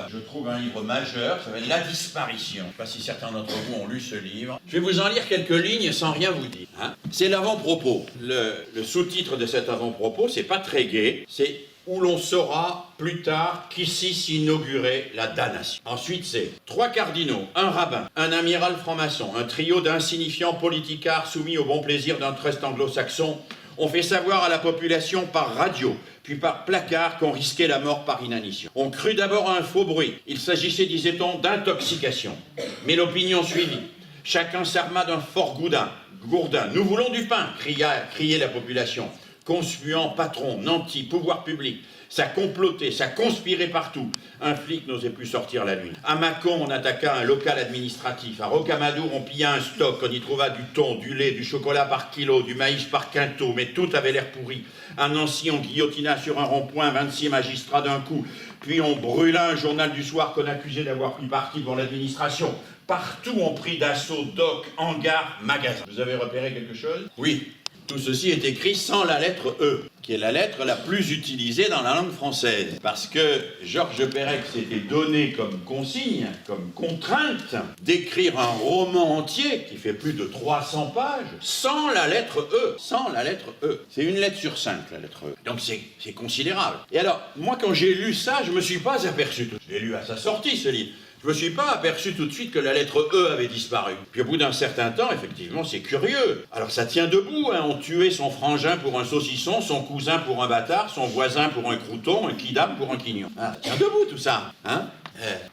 S1: je trouve un livre majeur, ça s'appelle La disparition. Je ne sais pas si certains d'entre vous ont lu ce livre. Je vais vous en lire quelques lignes sans rien vous dire. Hein. C'est l'avant-propos. Le sous-titre de cet avant-propos, c'est pas très gai, c'est où l'on saura plus tard qu'ici s'inaugurait la damnation. Ensuite, c'est 3 cardinaux, un rabbin, un amiral franc-maçon, un trio d'insignifiants politicards soumis au bon plaisir d'un trust anglo-saxon ont fait savoir à la population par radio, puis par placard qu'on risquait la mort par inanition. On crut d'abord à un faux bruit. Il s'agissait, disait-on, d'intoxication. Mais l'opinion suivit. Chacun s'arma d'un fort gourdin. Nous voulons du pain, criait la population. Conspuant, patron, nanti, pouvoir public, ça complotait, ça conspirait partout. Un flic n'osait plus sortir la nuit. À Mâcon, on attaqua un local administratif. À Rocamadour, on pilla un stock. On y trouva du thon, du lait, du chocolat par kilo, du maïs par quinto, mais tout avait l'air pourri. À Nancy, on guillotina sur un rond-point 26 magistrats d'un coup. Puis on brûla un journal du soir qu'on accusait d'avoir pris parti pour l'administration. Partout, on prit d'assaut dock, hangar, magasin. Vous avez repéré quelque chose? Oui. Tout ceci est écrit sans la lettre E, qui est la lettre la plus utilisée dans la langue française. Parce que Georges Perec s'était donné comme consigne, comme contrainte, d'écrire un roman entier qui fait plus de 300 pages sans la lettre E. Sans la lettre E. C'est une lettre sur 5, la lettre E. Donc c'est considérable. Et alors, moi quand j'ai lu ça, je ne me suis pas aperçu. Je l'ai lu à sa sortie, ce livre. Je ne me suis pas aperçu tout de suite que la lettre E avait disparu. Puis au bout d'un certain temps, effectivement, c'est curieux. Alors ça tient debout, hein. On tuait son frangin pour un saucisson, son cousin pour un bâtard, son voisin pour un crouton, un quidam pour un quignon. Ah, ça tient debout tout ça, hein.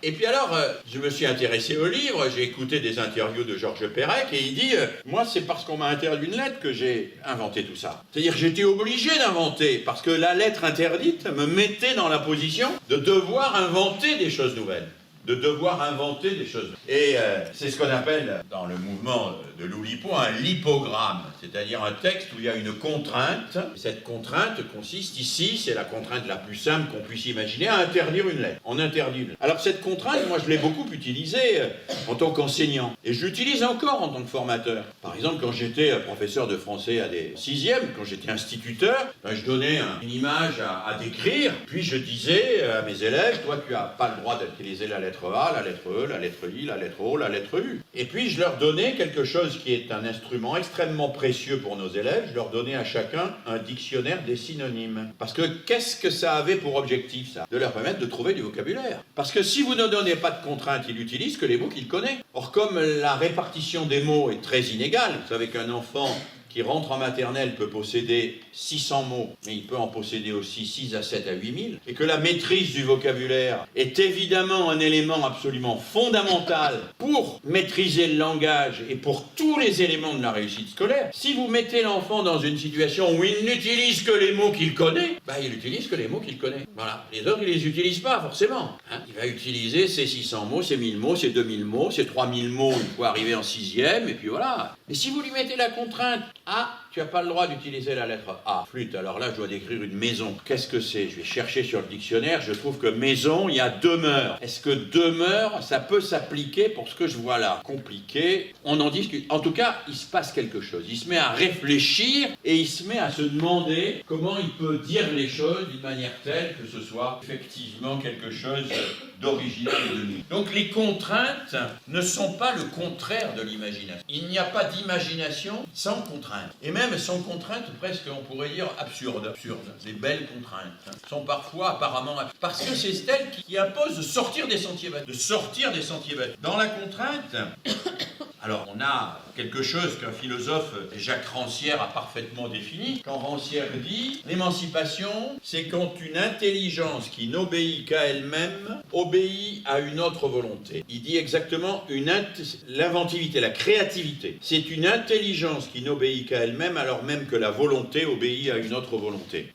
S1: Et puis alors, je me suis intéressé au livre, j'ai écouté des interviews de Georges Perec et il dit moi c'est parce qu'on m'a interdit une lettre que j'ai inventé tout ça. C'est-à-dire que j'étais obligé d'inventer, parce que la lettre interdite me mettait dans la position de devoir inventer des choses nouvelles. De devoir inventer des choses. Et c'est ce qu'on appelle, dans le mouvement de l'Oulipo, un lipogramme, c'est-à-dire un texte où il y a une contrainte. Et cette contrainte consiste ici, c'est la contrainte la plus simple qu'on puisse imaginer, à interdire une lettre. On interdit une lettre. Alors cette contrainte, moi je l'ai beaucoup utilisée en tant qu'enseignant. Et je l'utilise encore en tant que formateur. Par exemple, quand j'étais professeur de français à des 6e, quand j'étais instituteur, je donnais une image à décrire, puis je disais à mes élèves, toi tu n'as pas le droit d'utiliser la lettre A, la lettre E, la lettre I, la lettre O, la lettre U. Et puis je leur donnais quelque chose qui est un instrument extrêmement précieux pour nos élèves, je leur donnais à chacun un dictionnaire des synonymes. Parce que qu'est-ce que ça avait pour objectif, ça? De leur permettre de trouver du vocabulaire. Parce que si vous ne donnez pas de contraintes, il n'utilise que les mots qu'il connaît. Or, comme la répartition des mots est très inégale, vous savez qu'un enfant qui rentre en maternelle peut posséder 600 mots, mais il peut en posséder aussi 6 à 7 à 8000, et que la maîtrise du vocabulaire est évidemment un élément absolument fondamental pour maîtriser le langage et pour tous les éléments de la réussite scolaire. Si vous mettez l'enfant dans une situation où il n'utilise que les mots qu'il connaît, il n'utilise que les mots qu'il connaît. Voilà. Les autres, il ne les utilise pas, forcément. Il va utiliser ses 600 mots, ses 1000 mots, ses 2000 mots, ses 3000 mots une fois arrivé en 6e, et puis voilà. Mais si vous lui mettez la contrainte, tu n'as pas le droit d'utiliser la lettre A. Flûte, alors là, je dois décrire une maison. Qu'est-ce que c'est? Je vais chercher sur le dictionnaire, je trouve que maison, il y a demeure. Est-ce que demeure, ça peut s'appliquer pour ce que je vois là? Compliqué, on en discute. En tout cas, il se passe quelque chose. Il se met à réfléchir et il se met à se demander comment il peut dire les choses d'une manière telle que ce soit effectivement quelque chose d'original et de nouveau. Donc les contraintes ne sont pas le contraire de l'imagination. Il n'y a pas d'imagination sans contrainte. Et même sans contrainte, presque on pourrait dire absurde. Les belles contraintes sont parfois apparemment... Parce que c'est celles qui imposent de sortir des sentiers battus. Dans la contrainte... Alors, on a quelque chose qu'un philosophe, Jacques Rancière, a parfaitement défini. Quand Rancière dit « L'émancipation, c'est quand une intelligence qui n'obéit qu'à elle-même obéit à une autre volonté. » Il dit exactement l'inventivité, la créativité. C'est une intelligence qui n'obéit qu'à elle-même alors même que la volonté obéit à une autre volonté.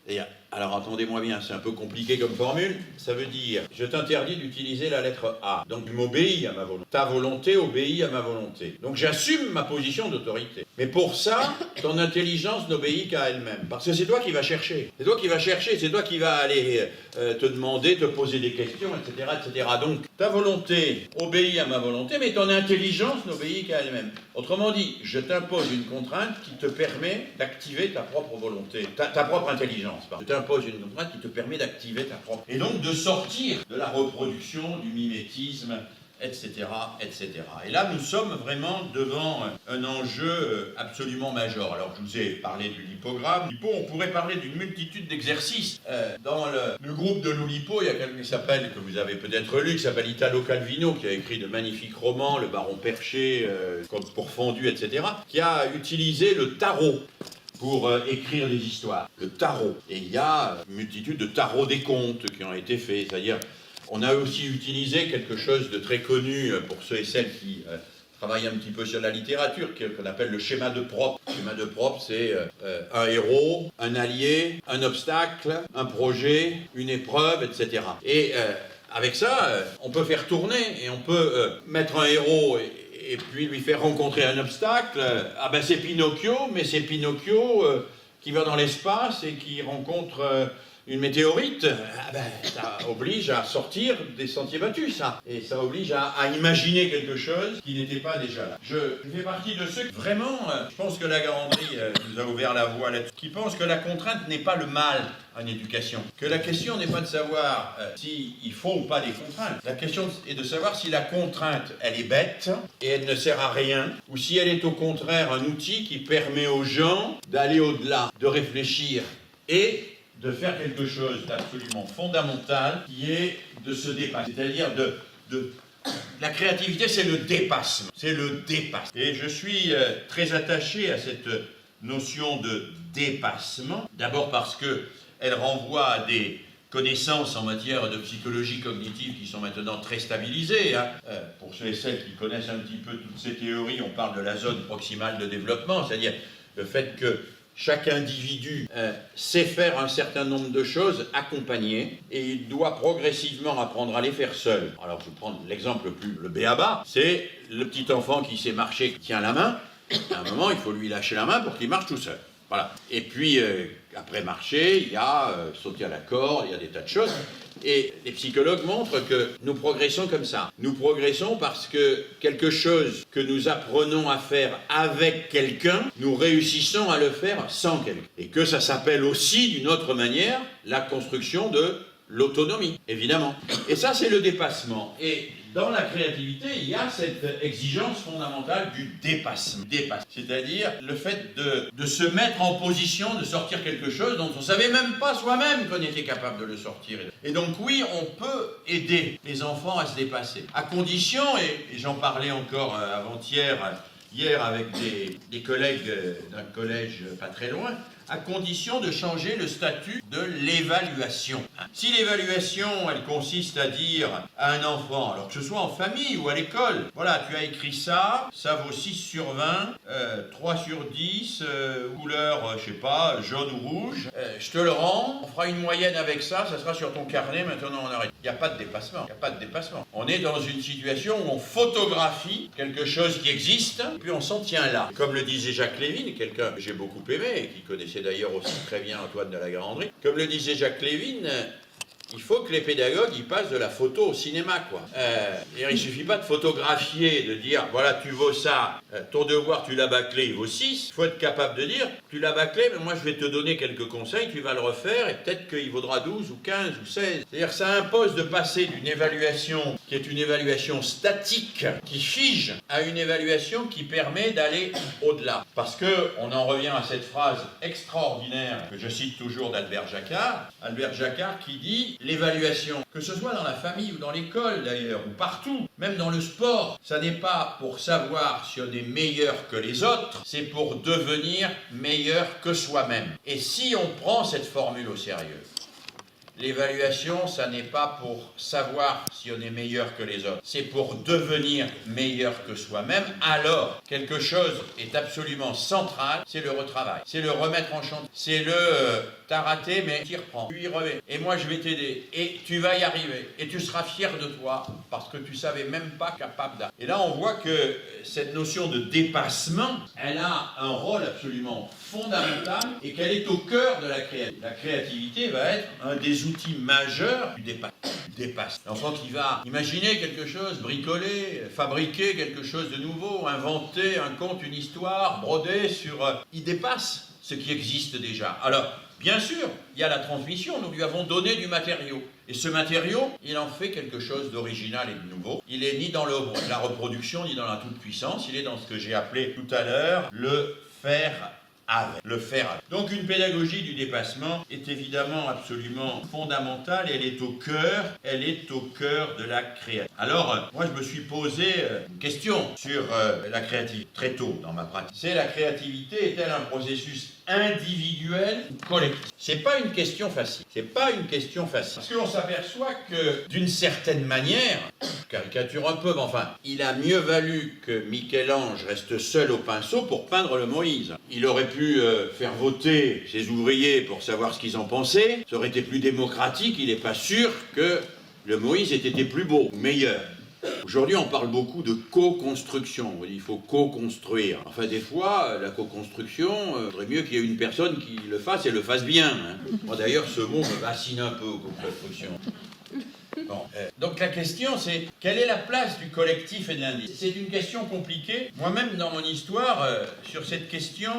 S1: Alors entendez-moi bien, c'est un peu compliqué comme formule. Ça veut dire, je t'interdis d'utiliser la lettre A. Donc tu m'obéis à ma volonté. Ta volonté obéit à ma volonté. Donc j'assume ma position d'autorité. Mais pour ça, ton intelligence n'obéit qu'à elle-même. Parce que c'est toi qui vas chercher. C'est toi qui vas aller te demander, te poser des questions, etc., etc. Donc ta volonté obéit à ma volonté, mais ton intelligence n'obéit qu'à elle-même. Autrement dit, je t'impose une contrainte qui te permet d'activer ta propre volonté, ta propre intelligence. Je t'impose une contrainte qui te permet d'activer ta propre... Et donc de sortir de la reproduction, du mimétisme, etc., etc. Et là, nous sommes vraiment devant un enjeu absolument majeur. Alors, je vous ai parlé du lipogramme. On pourrait parler d'une multitude d'exercices. Dans le groupe de l'Oulipo, il y a quelqu'un qui s'appelle, que vous avez peut-être lu, qui s'appelle Italo Calvino, qui a écrit de magnifiques romans, Le Baron Perché, Conte pourfendu, etc., qui a utilisé le tarot pour écrire des histoires. Le tarot. Et il y a une multitude de tarots des contes qui ont été faits, c'est-à-dire... On a aussi utilisé quelque chose de très connu pour ceux et celles qui travaillent un petit peu sur la littérature, qu'on appelle le schéma de Propt. Le schéma de Propt, c'est un héros, un allié, un obstacle, un projet, une épreuve, etc. Et avec ça, on peut faire tourner et on peut mettre un héros et puis lui faire rencontrer un obstacle. Ah ben c'est Pinocchio, mais c'est Pinocchio qui va dans l'espace et qui rencontre... une météorite, ça oblige à sortir des sentiers battus, ça. Et ça oblige à imaginer quelque chose qui n'était pas déjà là. Je fais partie de ceux qui, vraiment, je pense que la Garandrie nous a ouvert la voie là-dessus, qui pensent que la contrainte n'est pas le mal en éducation. Que la question n'est pas de savoir s'il faut ou pas des contraintes. La question est de savoir si la contrainte, elle est bête et elle ne sert à rien, ou si elle est au contraire un outil qui permet aux gens d'aller au-delà, de réfléchir et de faire quelque chose d'absolument fondamental, qui est de se dépasser. C'est-à-dire la créativité, c'est le dépassement. C'est le dépassement. Et je suis très attaché à cette notion de dépassement, d'abord parce qu'elle renvoie à des connaissances en matière de psychologie cognitive qui sont maintenant très stabilisées. Pour ceux et celles qui connaissent un petit peu toutes ces théories, on parle de la zone proximale de développement, c'est-à-dire le fait que chaque individu sait faire un certain nombre de choses accompagnées et il doit progressivement apprendre à les faire seul. Alors je vais prendre l'exemple le b.a.-ba, c'est le petit enfant qui sait marcher, qui tient la main. À un moment, il faut lui lâcher la main pour qu'il marche tout seul. Voilà. Et puis, après marcher, il y a sauter à la corde, il y a des tas de choses. Et les psychologues montrent que nous progressons comme ça. Nous progressons parce que quelque chose que nous apprenons à faire avec quelqu'un, nous réussissons à le faire sans quelqu'un. Et que ça s'appelle aussi, d'une autre manière, la construction de l'autonomie, évidemment. Et ça, c'est le dépassement. Et dans la créativité, il y a cette exigence fondamentale du dépassement. C'est-à-dire le fait de se mettre en position de sortir quelque chose dont on ne savait même pas soi-même qu'on était capable de le sortir. Et donc oui, on peut aider les enfants à se dépasser. À condition, et j'en parlais encore avant-hier, hier avec des collègues d'un collège pas très loin, à condition de changer le statut de l'évaluation. Si l'évaluation, elle consiste à dire à un enfant, alors que ce soit en famille ou à l'école, voilà, tu as écrit ça, ça vaut 6 sur 20, 3 sur 10, couleur, je sais pas, jaune ou rouge, je te le rends, on fera une moyenne avec ça, ça sera sur ton carnet, maintenant on arrête. Il n'y a pas de dépassement, il n'y a pas de dépassement. On est dans une situation où on photographie quelque chose qui existe, et puis on s'en tient là. Comme le disait Jacques Lévin, quelqu'un que j'ai beaucoup aimé, et qui connaissait d'ailleurs aussi très bien Antoine de la Garandrie, comme le disait Jacques Lévin, il faut que les pédagogues ils passent de la photo au cinéma, quoi. Il ne suffit pas de photographier, de dire voilà, tu vaux ça, ton devoir, tu l'as bâclé, il vaut 6. Il faut être capable de dire tu l'as bâclé, mais moi je vais te donner quelques conseils, tu vas le refaire et peut-être qu'il vaudra 12 ou 15 ou 16. C'est-à-dire que ça impose de passer d'une évaluation qui est une évaluation statique, qui fige, à une évaluation qui permet d'aller au-delà. Parce qu'on en revient à cette phrase extraordinaire que je cite toujours d'Albert Jacquard. Albert Jacquard qui dit l'évaluation, que ce soit dans la famille ou dans l'école d'ailleurs, ou partout, même dans le sport, ça n'est pas pour savoir si on est meilleur que les autres, c'est pour devenir meilleur que soi-même. Et si on prend cette formule au sérieux, l'évaluation, ça n'est pas pour savoir si on est meilleur que les autres, c'est pour devenir meilleur que soi-même. Alors, quelque chose est absolument central, c'est le retravail, c'est le remettre en chantier, c'est le t'as raté mais t'y reprends, tu y remets, et moi je vais t'aider, et tu vas y arriver, et tu seras fier de toi, parce que tu savais même pas capable d'arriver. Et là on voit que cette notion de dépassement, elle a un rôle absolument fondamental, et qu'elle est au cœur de la créativité. La créativité va être un des outils majeurs du dépassement. L'enfant qui va imaginer quelque chose, bricoler, fabriquer quelque chose de nouveau, inventer un conte, une histoire, broder sur... il dépasse ce qui existe déjà. Alors, bien sûr, il y a la transmission, nous lui avons donné du matériau. Et ce matériau, il en fait quelque chose d'original et de nouveau. Il n'est ni dans la reproduction, ni dans la toute-puissance, il est dans ce que j'ai appelé tout à l'heure le faire avec. Le faire avec. Donc une pédagogie du dépassement est évidemment absolument fondamentale et elle est au cœur de la créativité. Alors, moi je me suis posé une question sur la créativité très tôt dans ma pratique. C'est la créativité est-elle un processus individuel ou collectif? C'est pas une question facile. Parce qu'on s'aperçoit que d'une certaine manière, je caricature un peu, mais enfin, il a mieux valu que Michel-Ange reste seul au pinceau pour peindre le Moïse. Il aurait pu faire voter ses ouvriers pour savoir ce qu'ils en pensaient. Ça aurait été plus démocratique. Il n'est pas sûr que le Moïse ait été plus beau, meilleur. Aujourd'hui, on parle beaucoup de co-construction. Il faut co-construire. Enfin, des fois, la co-construction, il faudrait mieux qu'il y ait une personne qui le fasse et le fasse bien. Hein. Moi, d'ailleurs, ce mot me fascine un peu, co-construction. Bon, donc la question c'est, quelle est la place du collectif et de l'individu? C'est une question compliquée. Moi-même dans mon histoire, sur cette question,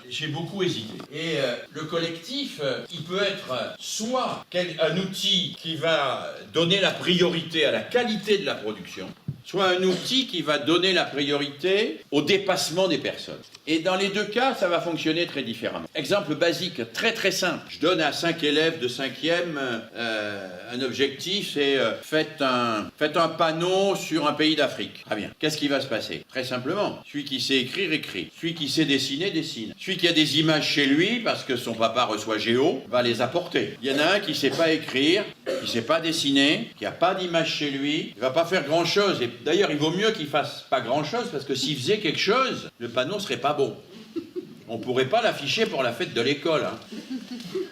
S1: j'ai beaucoup hésité. Et le collectif, il peut être soit un outil qui va donner la priorité à la qualité de la production, soit un outil qui va donner la priorité au dépassement des personnes. Et dans les deux cas, ça va fonctionner très différemment. Exemple basique, très très simple. Je donne à 5 élèves de 5e un objectif, c'est faites un panneau sur un pays d'Afrique. Très bien. Qu'est-ce qui va se passer? Très simplement, celui qui sait écrire, écrit. Celui qui sait dessiner, dessine. Celui qui a des images chez lui, parce que son papa reçoit Géo, va les apporter. Il y en a un qui ne sait pas écrire, qui ne sait pas dessiner, qui n'a pas d'image chez lui, il ne va pas faire grand-chose. Et d'ailleurs, il vaut mieux qu'il ne fasse pas grand-chose, parce que s'il faisait quelque chose, le panneau ne serait pas bon. On ne pourrait pas l'afficher pour la fête de l'école. Hein.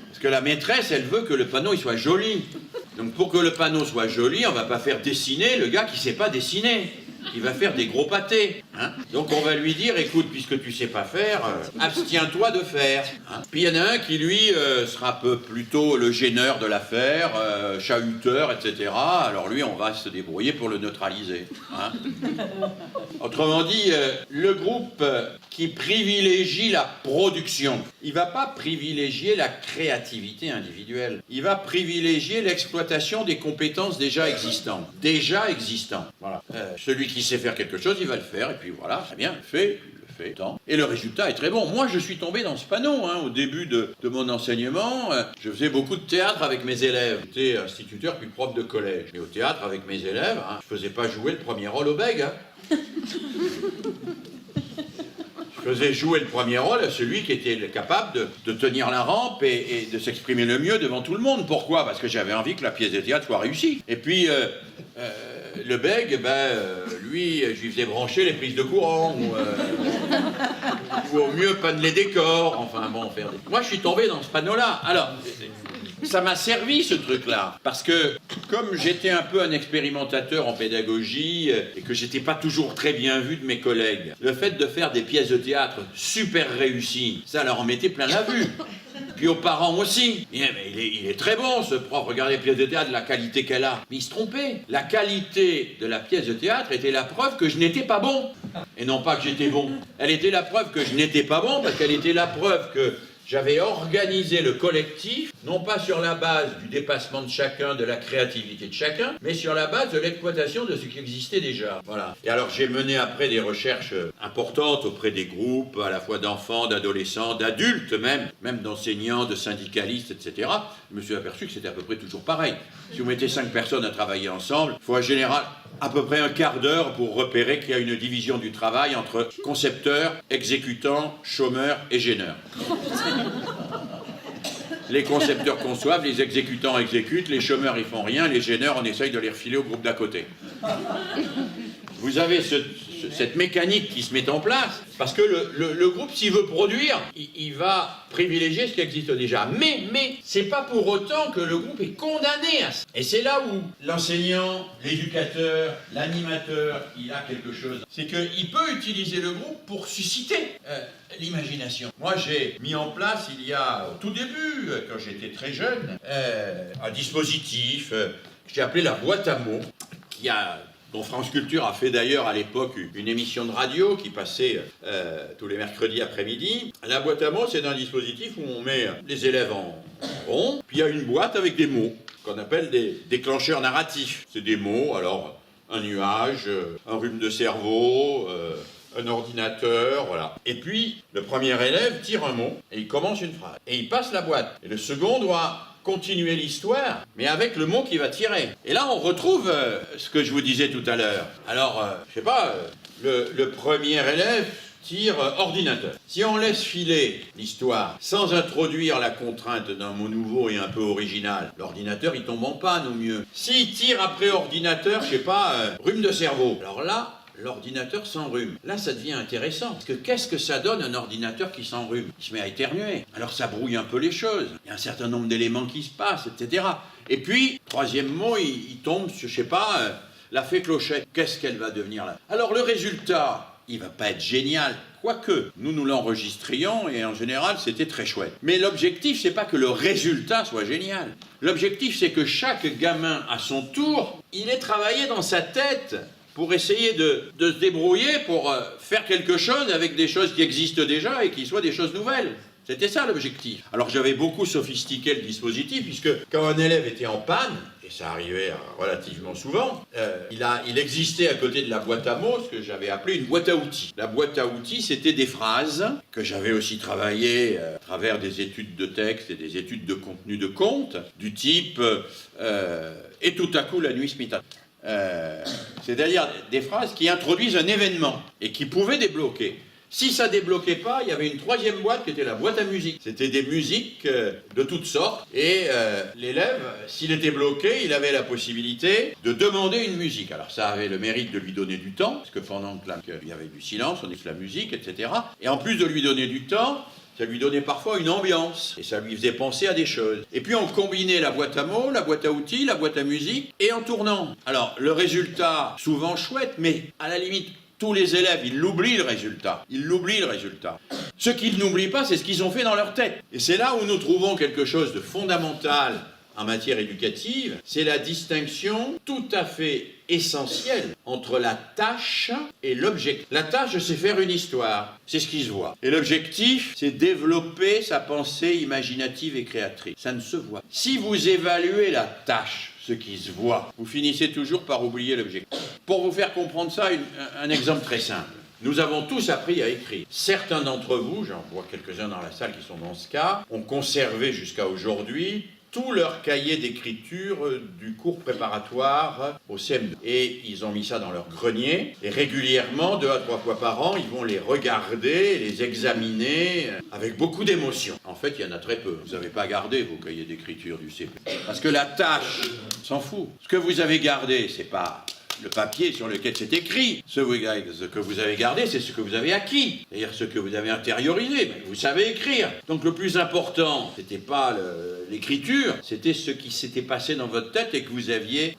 S1: Parce que la maîtresse, elle veut que le panneau il soit joli. Donc pour que le panneau soit joli, on ne va pas faire dessiner le gars qui ne sait pas dessiner. Il va faire des gros pâtés. Hein. Donc on va lui dire, écoute, puisque tu ne sais pas faire, abstiens-toi de faire. Hein. Puis il y en a un qui, lui, sera un peu plutôt le gêneur de l'affaire, chahuteur, etc. Alors lui, on va se débrouiller pour le neutraliser. Hein. Autrement dit, le groupe qui privilégie la production, il ne va pas privilégier la créativité individuelle. Il va privilégier l'exploitation des compétences déjà existantes. Voilà. Celui qui sait faire quelque chose, il va le faire, et puis voilà, très bien, fait. Et le résultat est très bon. Moi, je suis tombé dans ce panneau. Hein. Au début de mon enseignement, je faisais beaucoup de théâtre avec mes élèves. J'étais instituteur puis prof de collège. Et au théâtre, avec mes élèves, hein, je ne faisais pas jouer le premier rôle au bègue. Hein. Je faisais jouer le premier rôle à celui qui était capable de tenir la rampe et de s'exprimer le mieux devant tout le monde. Pourquoi? Parce que j'avais envie que la pièce de théâtre soit réussie. Et puis... le bègue, lui, je lui faisais brancher les prises de courant, ou au mieux peindre les décors, enfin bon, faire des... Moi, je suis tombé dans ce panneau-là. Alors, ça m'a servi, ce truc-là, parce que, comme j'étais un peu un expérimentateur en pédagogie, et que j'étais pas toujours très bien vu de mes collègues, le fait de faire des pièces de théâtre super réussies, ça leur en mettait plein la vue. Puis aux parents aussi. Mais il est très bon ce prof, regardez la pièce de théâtre, la qualité qu'elle a. Mais il se trompait. La qualité de la pièce de théâtre était la preuve que je n'étais pas bon. Et non pas que j'étais bon. Elle était la preuve que je n'étais pas bon, parce qu'elle était la preuve que j'avais organisé le collectif, non pas sur la base du dépassement de chacun, de la créativité de chacun, mais sur la base de l'exploitation de ce qui existait déjà. Voilà. Et alors j'ai mené après des recherches importantes auprès des groupes, à la fois d'enfants, d'adolescents, d'adultes même d'enseignants, de syndicalistes, etc. Je me suis aperçu que c'était à peu près toujours pareil. Si vous mettez 5 personnes à travailler ensemble, il faut en général à peu près un quart d'heure pour repérer qu'il y a une division du travail entre concepteurs, exécutants, chômeurs et gêneurs. Les concepteurs conçoivent, les exécutants exécutent, les chômeurs ils font rien, les gêneurs on essaye de les refiler au groupe d'à côté. Vous avez cette mécanique qui se met en place, parce que le groupe, s'il veut produire, il va privilégier ce qui existe déjà. Mais c'est pas pour autant que le groupe est condamné à ça. Et c'est là où l'enseignant, l'éducateur, l'animateur, il a quelque chose. C'est qu'il peut utiliser le groupe pour susciter l'imagination. Moi, j'ai mis en place, il y a, au tout début, quand j'étais très jeune, un dispositif que j'ai appelé la boîte à mots, dont France Culture a fait d'ailleurs à l'époque une émission de radio qui passait tous les mercredis après-midi. La boîte à mots, c'est un dispositif où on met les élèves en rond, puis il y a une boîte avec des mots qu'on appelle des déclencheurs narratifs. C'est des mots, alors un nuage, un rhume de cerveau, un ordinateur, voilà. Et puis, le premier élève tire un mot et il commence une phrase. Et il passe la boîte. Et le second doit continuer l'histoire, mais avec le mot qu'il va tirer. Et là, on retrouve ce que je vous disais tout à l'heure. Alors, je sais pas, le premier élève tire ordinateur. Si on laisse filer l'histoire sans introduire la contrainte d'un mot nouveau et un peu original, l'ordinateur, il tombe en panne au mieux. S'il tire après ordinateur, je sais pas, rhume de cerveau. Alors là, l'ordinateur s'enrhume. Là, ça devient intéressant. Parce que qu'est-ce que ça donne un ordinateur qui s'enrhume? Il se met à éternuer. Alors ça brouille un peu les choses. Il y a un certain nombre d'éléments qui se passent, etc. Et puis, troisième mot, il tombe sur, je sais pas, la fée Clochette, qu'est-ce qu'elle va devenir là? Alors le résultat, il va pas être génial, quoique nous l'enregistrions et en général c'était très chouette. Mais l'objectif, c'est pas que le résultat soit génial. L'objectif, c'est que chaque gamin, à son tour, il ait travaillé dans sa tête pour essayer de se débrouiller, pour faire quelque chose avec des choses qui existent déjà et qui soient des choses nouvelles. C'était ça l'objectif. Alors j'avais beaucoup sophistiqué le dispositif, puisque quand un élève était en panne, et ça arrivait relativement souvent, il existait à côté de la boîte à mots ce que j'avais appelé une boîte à outils. La boîte à outils, c'était des phrases que j'avais aussi travaillées à travers des études de texte et des études de contenu de conte, du type et tout à coup la nuit se mit à... c'est-à-dire des phrases qui introduisent un événement et qui pouvaient débloquer. Si ça débloquait pas, il y avait une troisième boîte qui était la boîte à musique. C'était des musiques de toutes sortes. Et l'élève, s'il était bloqué, il avait la possibilité de demander une musique. Alors ça avait le mérite de lui donner du temps, parce que pendant qu'il y avait du silence, on écoutait la musique, etc. Et en plus de lui donner du temps, ça lui donnait parfois une ambiance, et ça lui faisait penser à des choses. Et puis on combinait la boîte à mots, la boîte à outils, la boîte à musique, et en tournant. Alors le résultat, souvent chouette, mais à la limite, tous les élèves, ils l'oublient le résultat. Ils l'oublient le résultat. Ce qu'ils n'oublient pas, c'est ce qu'ils ont fait dans leur tête. Et c'est là où nous trouvons quelque chose de fondamental en matière éducative, c'est la distinction tout à fait essentielle entre la tâche et l'objectif. La tâche, c'est faire une histoire, c'est ce qui se voit. Et l'objectif, c'est développer sa pensée imaginative et créatrice. Ça ne se voit. Si vous évaluez la tâche, ce qui se voit, vous finissez toujours par oublier l'objectif. Pour vous faire comprendre ça, un exemple très simple. Nous avons tous appris à écrire. Certains d'entre vous, j'en vois quelques-uns dans la salle qui sont dans ce cas, ont conservé jusqu'à aujourd'hui tout leur cahier d'écriture du cours préparatoire au CM2. Et ils ont mis ça dans leur grenier. Et régulièrement, 2 à 3 fois par an, ils vont les regarder, les examiner avec beaucoup d'émotion. En fait, il y en a très peu. Vous n'avez pas gardé vos cahiers d'écriture du CP. Parce que la tâche, on s'en fout. Ce que vous avez gardé, c'est pas le papier sur lequel c'est écrit. Ce que vous avez gardé, c'est ce que vous avez acquis. C'est-à-dire ce que vous avez intériorisé. Vous savez écrire. Donc le plus important, c'était pas l'écriture, c'était ce qui s'était passé dans votre tête et que vous aviez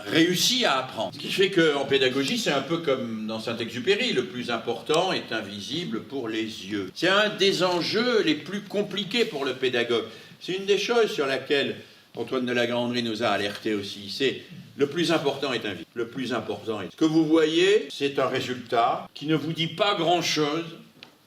S1: réussi à apprendre. Ce qui fait qu'en pédagogie, c'est un peu comme dans Saint-Exupéry, le plus important est invisible pour les yeux. C'est un des enjeux les plus compliqués pour le pédagogue. C'est une des choses sur laquelle Antoine de La Grandrie nous a alertés aussi. C'est le plus important est invisible. Le plus important est... Ce que vous voyez, c'est un résultat qui ne vous dit pas grand-chose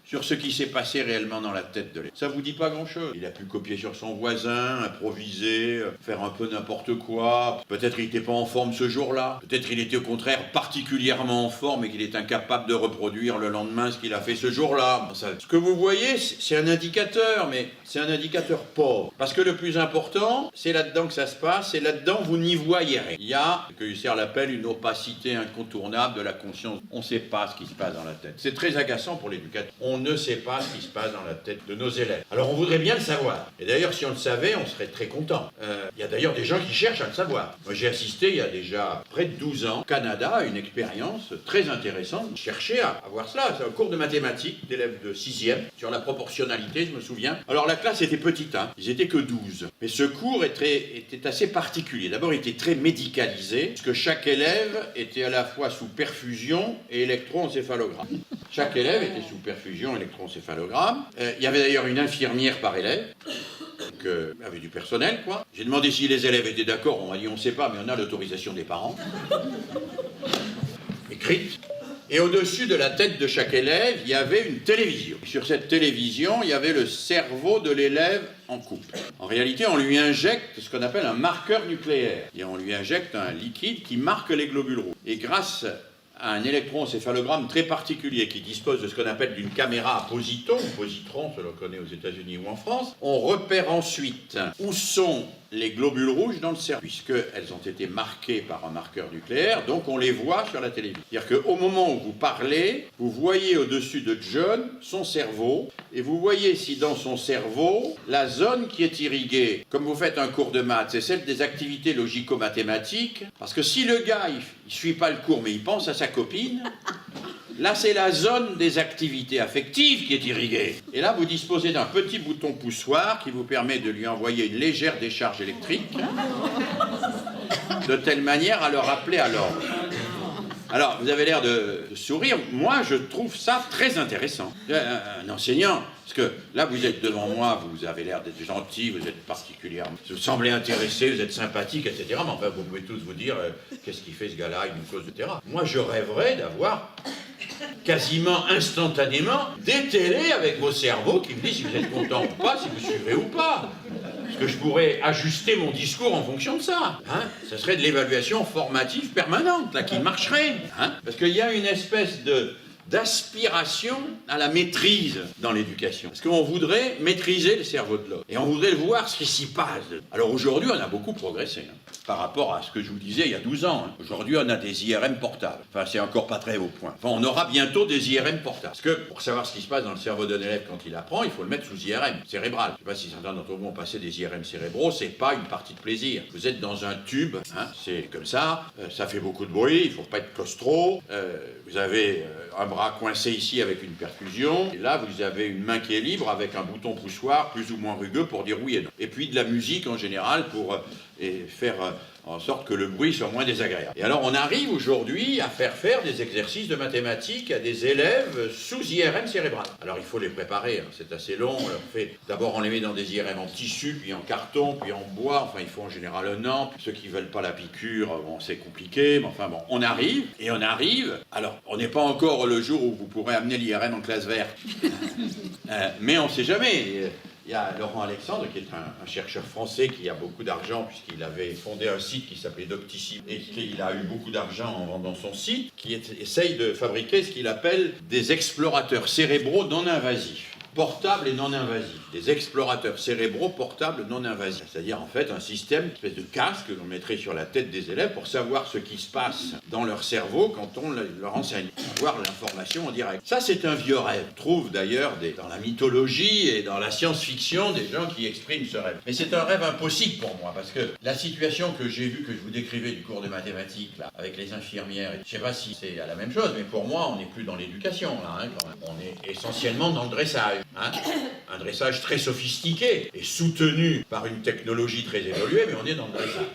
S1: sur ce qui s'est passé réellement dans la tête de l'élève. Ça vous dit pas grand-chose. Il a pu copier sur son voisin, improviser, faire un peu n'importe quoi. Peut-être il n'était pas en forme ce jour-là. Peut-être il était au contraire particulièrement en forme et qu'il est incapable de reproduire le lendemain ce qu'il a fait ce jour-là. Ce que vous voyez, c'est un indicateur, mais c'est un indicateur pauvre. Parce que le plus important, c'est là-dedans que ça se passe, et là-dedans, vous n'y voyez rien. Il y a ce que Husserl appelle une opacité incontournable de la conscience. On ne sait pas ce qui se passe dans la tête. C'est très agaçant pour l'éducateur. On ne sait pas ce qui se passe dans la tête de nos élèves. Alors on voudrait bien le savoir. Et d'ailleurs, si on le savait, on serait très content. Il y a d'ailleurs des gens qui cherchent à le savoir. Moi, j'ai assisté il y a déjà près de 12 ans au Canada à une expérience très intéressante. Chercher à voir cela. C'est un cours de mathématiques d'élèves de 6e sur la proportionnalité, je me souviens. Alors la classe était petite, hein. Ils étaient que 12. Mais ce cours était assez particulier. D'abord, il était très médicalisé, puisque chaque élève était à la fois sous perfusion et électroencéphalogramme. Chaque élève était sous perfusion, électroencéphalogramme. Il y avait d'ailleurs une infirmière par élève, donc avait du personnel, quoi. J'ai demandé si les élèves étaient d'accord. On m'a dit on ne sait pas, mais on a l'autorisation des parents. Écrite. Et au-dessus de la tête de chaque élève, il y avait une télévision. Sur cette télévision, il y avait le cerveau de l'élève en couple. En réalité, on lui injecte ce qu'on appelle un marqueur nucléaire. Et on lui injecte un liquide qui marque les globules rouges. Et grâce à un électroencéphalogramme très particulier qui dispose de ce qu'on appelle d'une caméra à positron, selon qu'on connaît aux États-Unis ou en France, on repère ensuite où sont les globules rouges dans le cerveau, puisqu'elles ont été marquées par un marqueur nucléaire, donc on les voit sur la télévision. C'est-à-dire qu'au moment où vous parlez, vous voyez au-dessus de John son cerveau, et vous voyez si dans son cerveau, la zone qui est irriguée, comme vous faites un cours de maths, c'est celle des activités logico-mathématiques, parce que si le gars, il suit pas le cours, mais il pense à sa copine, là, c'est la zone des activités affectives qui est irriguée. Et là, vous disposez d'un petit bouton poussoir qui vous permet de lui envoyer une légère décharge électrique, de telle manière à le rappeler à l'ordre. Alors, vous avez l'air de sourire. Moi, je trouve ça très intéressant. Un enseignant, parce que là, vous êtes devant moi, vous avez l'air d'être gentil, vous êtes particulièrement... Vous semblez intéressé, vous êtes sympathique, etc. Mais enfin, vous pouvez tous vous dire, qu'est-ce qu'il fait ce gars-là, il nous cause, etc. Moi, je rêverais d'avoir quasiment instantanément des télés avec vos cerveaux qui me disent si vous êtes content ou pas, si vous suivez ou pas. Parce que je pourrais ajuster mon discours en fonction de ça. Ça serait de l'évaluation formative permanente, là, qui marcherait. Parce qu'il y a une espèce d'aspiration à la maîtrise dans l'éducation. Parce qu'on voudrait maîtriser le cerveau de l'autre. Et on voudrait voir ce qui s'y passe. Alors aujourd'hui, on a beaucoup progressé. Par rapport à ce que je vous disais il y a 12 ans. Aujourd'hui, on a des IRM portables. Enfin, c'est encore pas très au point. Enfin, on aura bientôt des IRM portables. Parce que pour savoir ce qui se passe dans le cerveau d'un élève quand il apprend, il faut le mettre sous IRM cérébral. Je ne sais pas si certains d'entre vous ont passé des IRM cérébraux, c'est pas une partie de plaisir. Vous êtes dans un tube, c'est comme ça, ça fait beaucoup de bruit, il faut pas être claustro, vous avez un bras coincé ici avec une perfusion, et là vous avez une main qui est libre avec un bouton poussoir plus ou moins rugueux pour dire oui et non. Et puis de la musique en général pour faire en sorte que le bruit soit moins désagréable. Et alors on arrive aujourd'hui à faire des exercices de mathématiques à des élèves sous IRM cérébral. Alors il faut les préparer, c'est assez long, on leur fait, d'abord on les met dans des IRM en tissu, puis en carton, puis en bois, enfin il faut en général un an. Ceux qui veulent pas la piqûre, bon c'est compliqué, mais enfin bon, on arrive, alors on n'est pas encore le jour où vous pourrez amener l'IRM en classe verte, mais on sait jamais. Il y a Laurent Alexandre, qui est un chercheur français qui a beaucoup d'argent, puisqu'il avait fondé un site qui s'appelait Doctissime, et qu'il a eu beaucoup d'argent en vendant son site, qui essaye de fabriquer ce qu'il appelle des explorateurs cérébraux non invasifs. Portables et non invasifs, des explorateurs cérébraux portables non invasifs. C'est-à-dire en fait un système, une espèce de casque que l'on mettrait sur la tête des élèves pour savoir ce qui se passe dans leur cerveau quand on leur enseigne, avoir l'information en direct. Ça c'est un vieux rêve. On trouve d'ailleurs dans la mythologie et dans la science-fiction des gens qui expriment ce rêve. Mais c'est un rêve impossible pour moi parce que la situation que j'ai vue, que je vous décrivais du cours de mathématiques là, avec les infirmières, je ne sais pas si c'est la même chose, mais pour moi on n'est plus dans l'éducation là, quand même. On est essentiellement dans le dressage. Un dressage très sophistiqué et soutenu par une technologie très évoluée, mais on est dans le dressage.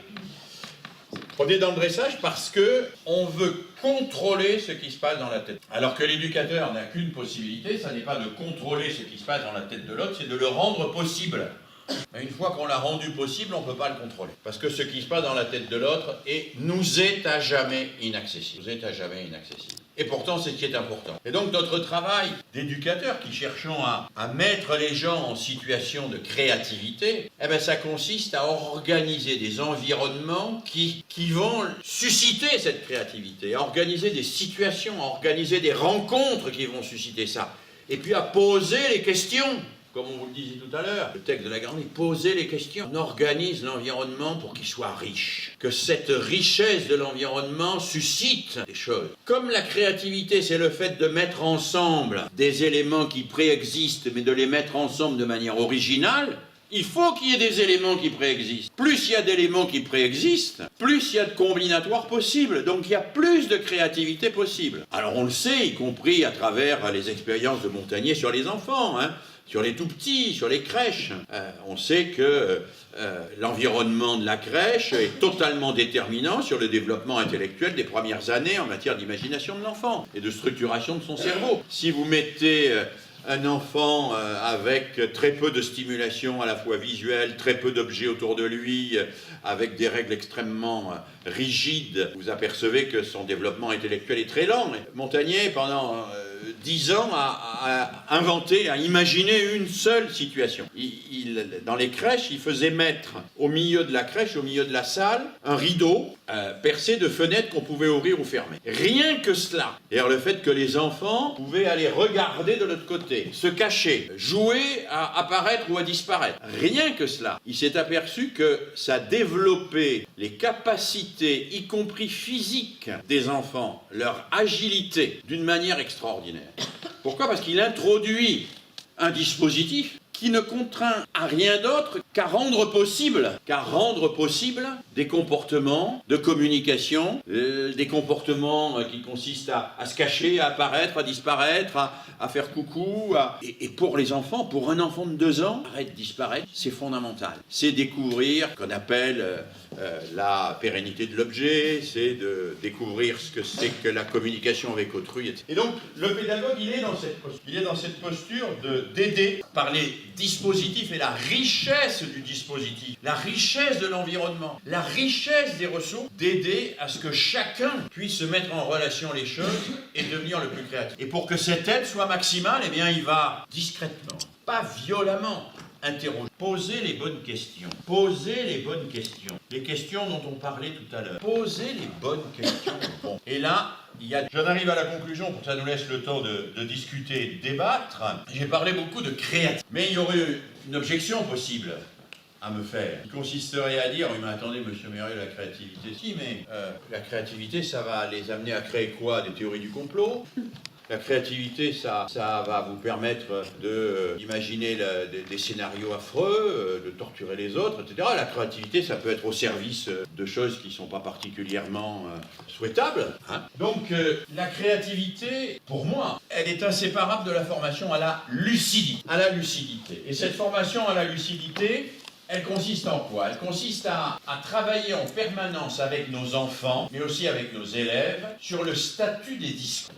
S1: On est dans le dressage parce qu'on veut contrôler ce qui se passe dans la tête. Alors que l'éducateur n'a qu'une possibilité, ça n'est pas de contrôler ce qui se passe dans la tête de l'autre, c'est de le rendre possible. Mais une fois qu'on l'a rendu possible, on ne peut pas le contrôler. Parce que ce qui se passe dans la tête de l'autre nous est à jamais inaccessible. Et pourtant, c'est ce qui est important. Et donc, notre travail d'éducateur qui cherchons à mettre les gens en situation de créativité, ça consiste à organiser des environnements qui vont susciter cette créativité, à organiser des situations, à organiser des rencontres qui vont susciter ça. Et puis à poser les questions. Comme on vous le disait tout à l'heure, le texte de la Grande, poser les questions. On organise l'environnement pour qu'il soit riche. Que cette richesse de l'environnement suscite des choses. Comme la créativité, c'est le fait de mettre ensemble des éléments qui préexistent, mais de les mettre ensemble de manière originale, il faut qu'il y ait des éléments qui préexistent. Plus il y a d'éléments qui préexistent, plus il y a de combinatoires possibles. Donc il y a plus de créativité possible. Alors on le sait, y compris à travers les expériences de Montagnier sur les enfants, sur les tout-petits, sur les crèches. On sait que l'environnement de la crèche est totalement déterminant sur le développement intellectuel des premières années en matière d'imagination de l'enfant et de structuration de son cerveau. Si vous mettez un enfant avec très peu de stimulation à la fois visuelle, très peu d'objets autour de lui, avec des règles extrêmement rigides, vous apercevez que son développement intellectuel est très lent. Montagnier, pendant 10 ans, a inventé, a imaginé une seule situation. Dans les crèches, il faisait mettre au milieu de la crèche, au milieu de la salle, un rideau percé de fenêtres qu'on pouvait ouvrir ou fermer. Rien que cela. D'ailleurs, le fait que les enfants pouvaient aller regarder de l'autre côté, se cacher, jouer à apparaître ou à disparaître. Rien que cela. Il s'est aperçu que ça développait les capacités, y compris physiques, des enfants, leur agilité, d'une manière extraordinaire. Pourquoi ? Parce qu'il introduit un dispositif qui ne contraint à rien d'autre qu'à rendre possible des comportements de communication, des comportements qui consistent à se cacher, à apparaître, à disparaître, à faire coucou. Et pour les enfants, pour un enfant de 2 ans, arrête de disparaître, c'est fondamental. C'est découvrir ce qu'on appelle la pérennité de l'objet, c'est de découvrir ce que c'est que la communication avec autrui, etc. Et donc, le pédagogue, il est dans cette posture d'aider par les dispositifs et la richesse du dispositif, la richesse de l'environnement, la richesse des ressources, d'aider à ce que chacun puisse se mettre en relation les choses et devenir le plus créatif. Et pour que cette aide soit maximale, eh bien, il va discrètement, pas violemment, interroger, poser les bonnes questions, les questions dont on parlait tout à l'heure, poser les bonnes questions. Bon. Et là, j'en arrive à la conclusion pour que ça nous laisse le temps de discuter et de débattre. J'ai parlé beaucoup de créativité, mais il y aurait une objection possible à me faire, qui consisterait à dire, oui mais attendez monsieur Mérieux, la créativité, si mais la créativité ça va les amener à créer quoi? Des théories du complot? La créativité, ça va vous permettre d'imaginer des scénarios affreux, de torturer les autres, etc. La créativité, ça peut être au service de choses qui ne sont pas particulièrement souhaitables. Hein. Donc, la créativité, pour moi, elle est inséparable de la formation à la lucidité. Et cette formation à la lucidité, elle consiste en quoi? Elle consiste à travailler en permanence avec nos enfants, mais aussi avec nos élèves, sur le statut des discours.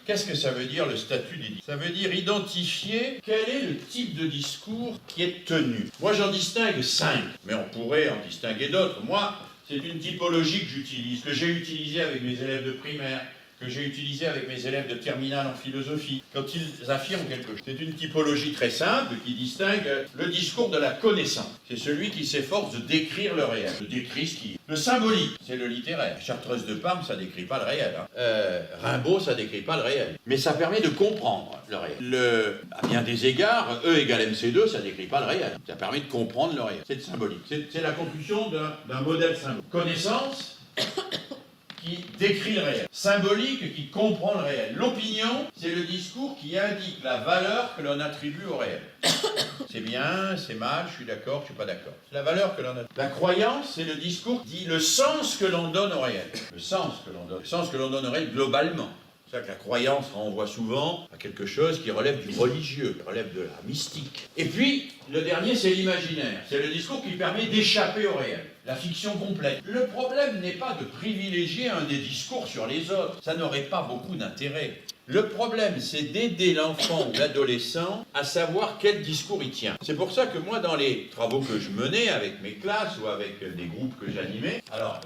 S1: Qu'est-ce que ça veut dire, le statut des discours? Ça veut dire identifier quel est le type de discours qui est tenu. Moi, j'en distingue 5, mais on pourrait en distinguer d'autres. Moi, c'est une typologie que j'utilise, que j'ai utilisée avec mes élèves de primaire, que j'ai utilisé avec mes élèves de terminale en philosophie, quand ils affirment quelque chose. C'est une typologie très simple qui distingue le discours de la connaissance. C'est celui qui s'efforce de décrire le réel, de décrire ce qui est. Le symbolique, c'est le littéraire. Chartreuse de Parme, ça décrit pas le réel. Rimbaud, ça décrit pas le réel. Mais ça permet de comprendre le réel. À bien des égards, E égale MC2, ça décrit pas le réel. Ça permet de comprendre le réel. C'est le symbolique. C'est la conclusion d'un modèle symbolique. Connaissance qui décrit le réel. Symbolique qui comprend le réel. L'opinion, c'est le discours qui indique la valeur que l'on attribue au réel. C'est bien, c'est mal, je suis d'accord, je suis pas d'accord. C'est la valeur que l'on attribue. La croyance, c'est le discours qui dit le sens que l'on donne au réel. Le sens que l'on donne au réel globalement. C'est ça que la croyance renvoie souvent à quelque chose qui relève du religieux, qui relève de la mystique. Et puis, le dernier, c'est l'imaginaire. C'est le discours qui permet d'échapper au réel. La fiction complète. Le problème n'est pas de privilégier un des discours sur les autres. Ça n'aurait pas beaucoup d'intérêt. Le problème, c'est d'aider l'enfant ou l'adolescent à savoir quel discours il tient. C'est pour ça que moi, dans les travaux que je menais avec mes classes ou avec des groupes que j'animais, alors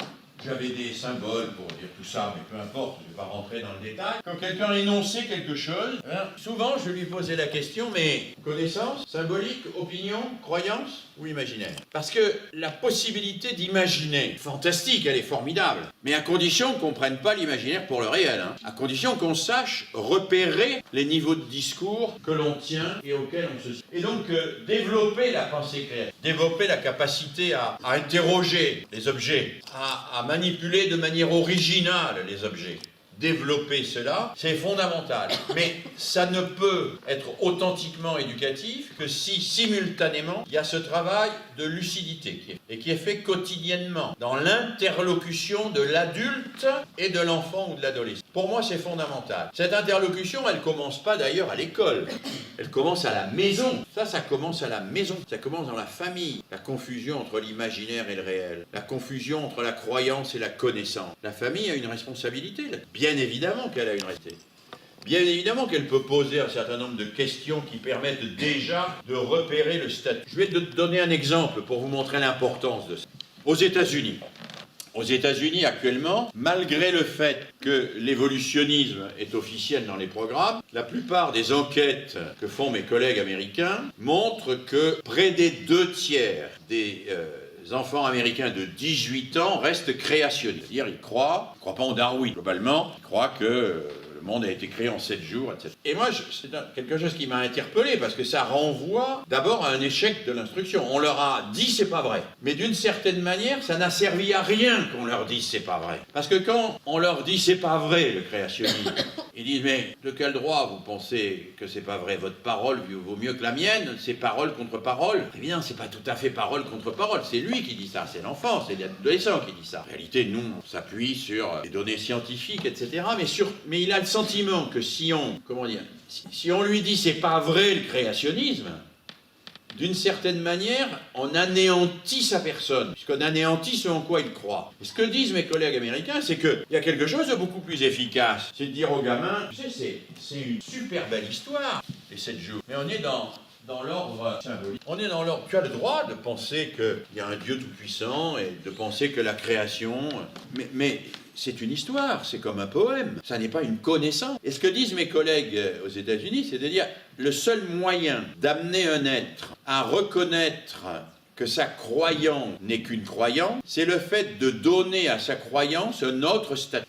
S1: j'avais des symboles pour dire tout ça, mais peu importe, je ne vais pas rentrer dans le détail. Quand quelqu'un énonçait quelque chose, souvent je lui posais la question, mais connaissance, symbolique, opinion, croyance ou imaginaire? Parce que la possibilité d'imaginer, fantastique, elle est formidable, mais à condition qu'on ne prenne pas l'imaginaire pour le réel, à condition qu'on sache repérer les niveaux de discours que l'on tient et auxquels on se situe. Et donc développer la pensée créative, développer la capacité à interroger les objets, à manipuler de manière originale les objets. Développer cela, c'est fondamental. Mais ça ne peut être authentiquement éducatif que si, simultanément, il y a ce travail de lucidité qui est fait quotidiennement dans l'interlocution de l'adulte et de l'enfant ou de l'adolescent. Pour moi, c'est fondamental. Cette interlocution, elle ne commence pas d'ailleurs à l'école. Elle commence à la maison. Ça commence à la maison. Ça commence dans la famille. La confusion entre l'imaginaire et le réel. La confusion entre la croyance et la connaissance. La famille a une responsabilité. Bien évidemment qu'elle a une responsabilité. Bien évidemment qu'elle peut poser un certain nombre de questions qui permettent déjà de repérer le statut. Je vais te donner un exemple pour vous montrer l'importance de ça. Aux États-Unis, actuellement, malgré le fait que l'évolutionnisme est officiel dans les programmes, la plupart des enquêtes que font mes collègues américains montrent que près des 2/3 des enfants américains de 18 ans restent créationnistes. C'est-à-dire, ils ne croient pas en Darwin, globalement. Ils croient que le monde a été créé en 7 jours, etc. Et moi, c'est quelque chose qui m'a interpellé, parce que ça renvoie d'abord à un échec de l'instruction. On leur a dit c'est pas vrai. Mais d'une certaine manière, ça n'a servi à rien qu'on leur dise c'est pas vrai. Parce que quand on leur dit c'est pas vrai, le créationnisme, Ils disent, mais de quel droit vous pensez que c'est pas vrai? Votre parole vaut mieux que la mienne, c'est parole contre parole. Évidemment, c'est pas tout à fait parole contre parole, c'est lui qui dit ça, c'est l'enfant, c'est l'adolescent qui dit ça. En réalité, nous, on s'appuie sur des données scientifiques, etc. Mais il a le sentiment que si on lui dit c'est pas vrai le créationnisme, d'une certaine manière, on anéantit sa personne, puisqu'on anéantit ce en quoi il croit. Et ce que disent mes collègues américains, c'est qu'il y a quelque chose de beaucoup plus efficace. C'est de dire aux gamins, tu sais, c'est une super belle histoire, les 7 jours. Mais on est dans l'ordre symbolique. On est dans l'ordre. Tu as le droit de penser qu'il y a un Dieu tout-puissant et de penser que la création... Mais c'est une histoire, c'est comme un poème. Ça n'est pas une connaissance. Et ce que disent mes collègues aux États-Unis, c'est de dire le seul moyen d'amener un être à reconnaître que sa croyance n'est qu'une croyance, c'est le fait de donner à sa croyance un autre statut.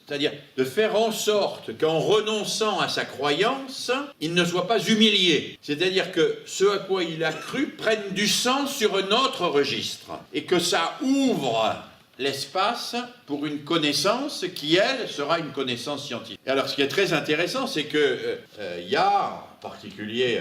S1: C'est-à-dire de faire en sorte qu'en renonçant à sa croyance, il ne soit pas humilié. C'est-à-dire que ce à quoi il a cru prenne du sens sur un autre registre. Et que ça ouvre l'espace pour une connaissance qui, elle, sera une connaissance scientifique. Et alors, ce qui est très intéressant, c'est que y a, en particulier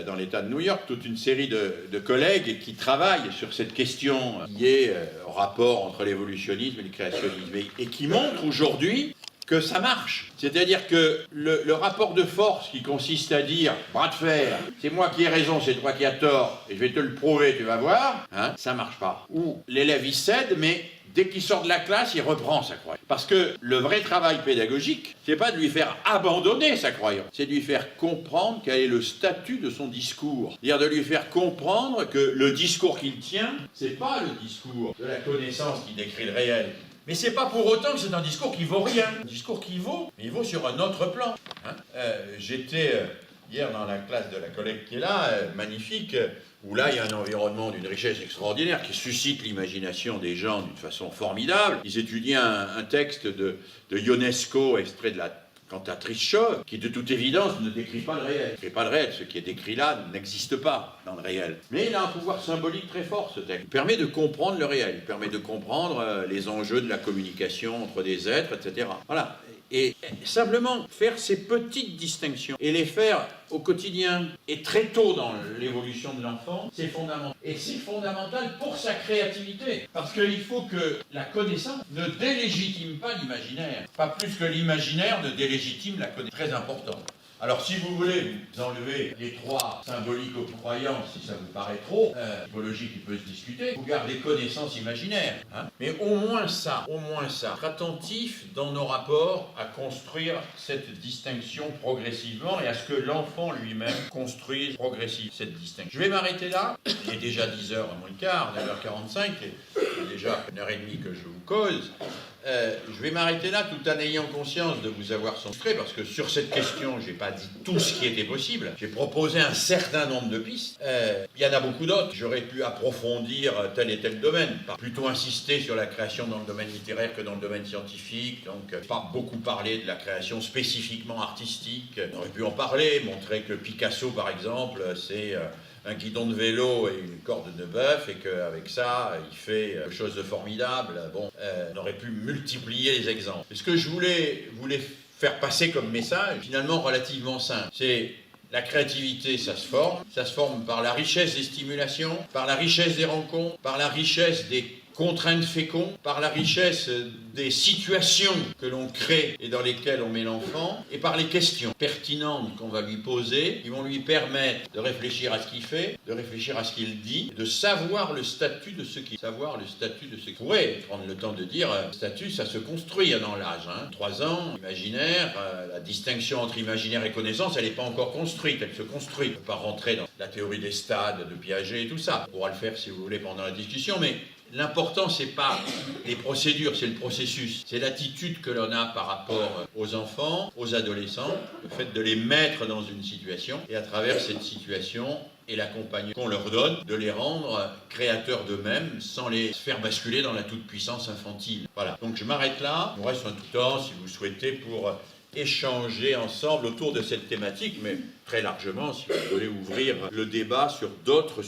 S1: dans l'État de New York, toute une série de collègues qui travaillent sur cette question qui est au rapport entre l'évolutionnisme et le créationnisme, et qui montrent aujourd'hui que ça marche. C'est-à-dire que le rapport de force qui consiste à dire « bras de fer, c'est moi qui ai raison, c'est toi qui as tort, et je vais te le prouver, tu vas voir hein », ça marche pas. Ou l'élève il cède, mais dès qu'il sort de la classe, il reprend sa croyance. Parce que le vrai travail pédagogique, c'est pas de lui faire abandonner sa croyance, c'est de lui faire comprendre quel est le statut de son discours. C'est-à-dire de lui faire comprendre que le discours qu'il tient, c'est pas le discours de la connaissance qui décrit le réel. Mais c'est pas pour autant que c'est un discours qui vaut rien. Un discours qui vaut, mais il vaut sur un autre plan. J'étais hier dans la classe de la collègue qui est là, magnifique, où là il y a un environnement d'une richesse extraordinaire qui suscite l'imagination des gens d'une façon formidable. Ils étudiaient un texte de Ionesco, extrait de la cantatrice Chauve, qui de toute évidence ne décrit pas le réel. Ne décrit pas le réel. Ce qui est décrit là n'existe pas dans le réel. Mais il a un pouvoir symbolique très fort, ce texte. Il permet de comprendre le réel. Il permet de comprendre les enjeux de la communication entre des êtres, etc. Voilà. Et simplement faire ces petites distinctions et les faire au quotidien et très tôt dans l'évolution de l'enfant, c'est fondamental. Et c'est fondamental pour sa créativité. Parce qu'il faut que la connaissance ne délégitime pas l'imaginaire. Pas plus que l'imaginaire ne délégitime la connaissance. Très important. Alors si vous voulez vous enlever les 3 symboliques aux croyances, si ça vous paraît trop, typologie qui peut se discuter, vous gardez connaissance imaginaire. Mais au moins ça, être attentif dans nos rapports à construire cette distinction progressivement et à ce que l'enfant lui-même construise progressivement cette distinction. Je vais m'arrêter là, il est déjà 10h moins le quart, 9h45, et c'est déjà 1h30 que je vous cause. Je vais m'arrêter là tout en ayant conscience de vous avoir centré, parce que sur cette question, je n'ai pas dit tout ce qui était possible. J'ai proposé un certain nombre de pistes. Il y en a beaucoup d'autres. J'aurais pu approfondir tel et tel domaine, plutôt insister sur la création dans le domaine littéraire que dans le domaine scientifique. Donc, pas beaucoup parler de la création spécifiquement artistique. On aurait pu en parler, montrer que Picasso, par exemple, c'est un guidon de vélo et une corde de bœuf, et qu'avec ça, il fait quelque chose de formidable. Bon, on aurait pu multiplier les exemples. Et ce que je voulais faire passer comme message, finalement relativement simple, c'est la créativité, ça se forme par la richesse des stimulations, par la richesse des rencontres, par la richesse des contraintes fécondes, par la richesse des situations que l'on crée et dans lesquelles on met l'enfant, et par les questions pertinentes qu'on va lui poser, qui vont lui permettre de réfléchir à ce qu'il fait, de réfléchir à ce qu'il dit, de savoir le statut de ce qu'il pourrait prendre le temps de dire, statut, ça se construit dans l'âge. 3 ans, imaginaire, la distinction entre imaginaire et connaissance, elle n'est pas encore construite, elle se construit. On ne peut pas rentrer dans la théorie des stades de Piaget et tout ça. On pourra le faire si vous voulez pendant la discussion, mais l'important, c'est pas les procédures, c'est le processus. C'est l'attitude que l'on a par rapport aux enfants, aux adolescents, le fait de les mettre dans une situation, et à travers cette situation, et l'accompagnement qu'on leur donne, de les rendre créateurs d'eux-mêmes, sans les faire basculer dans la toute-puissance infantile. Voilà, donc je m'arrête là. Il nous reste un tout temps, si vous souhaitez, pour échanger ensemble autour de cette thématique, mais très largement, si vous voulez ouvrir le débat sur d'autres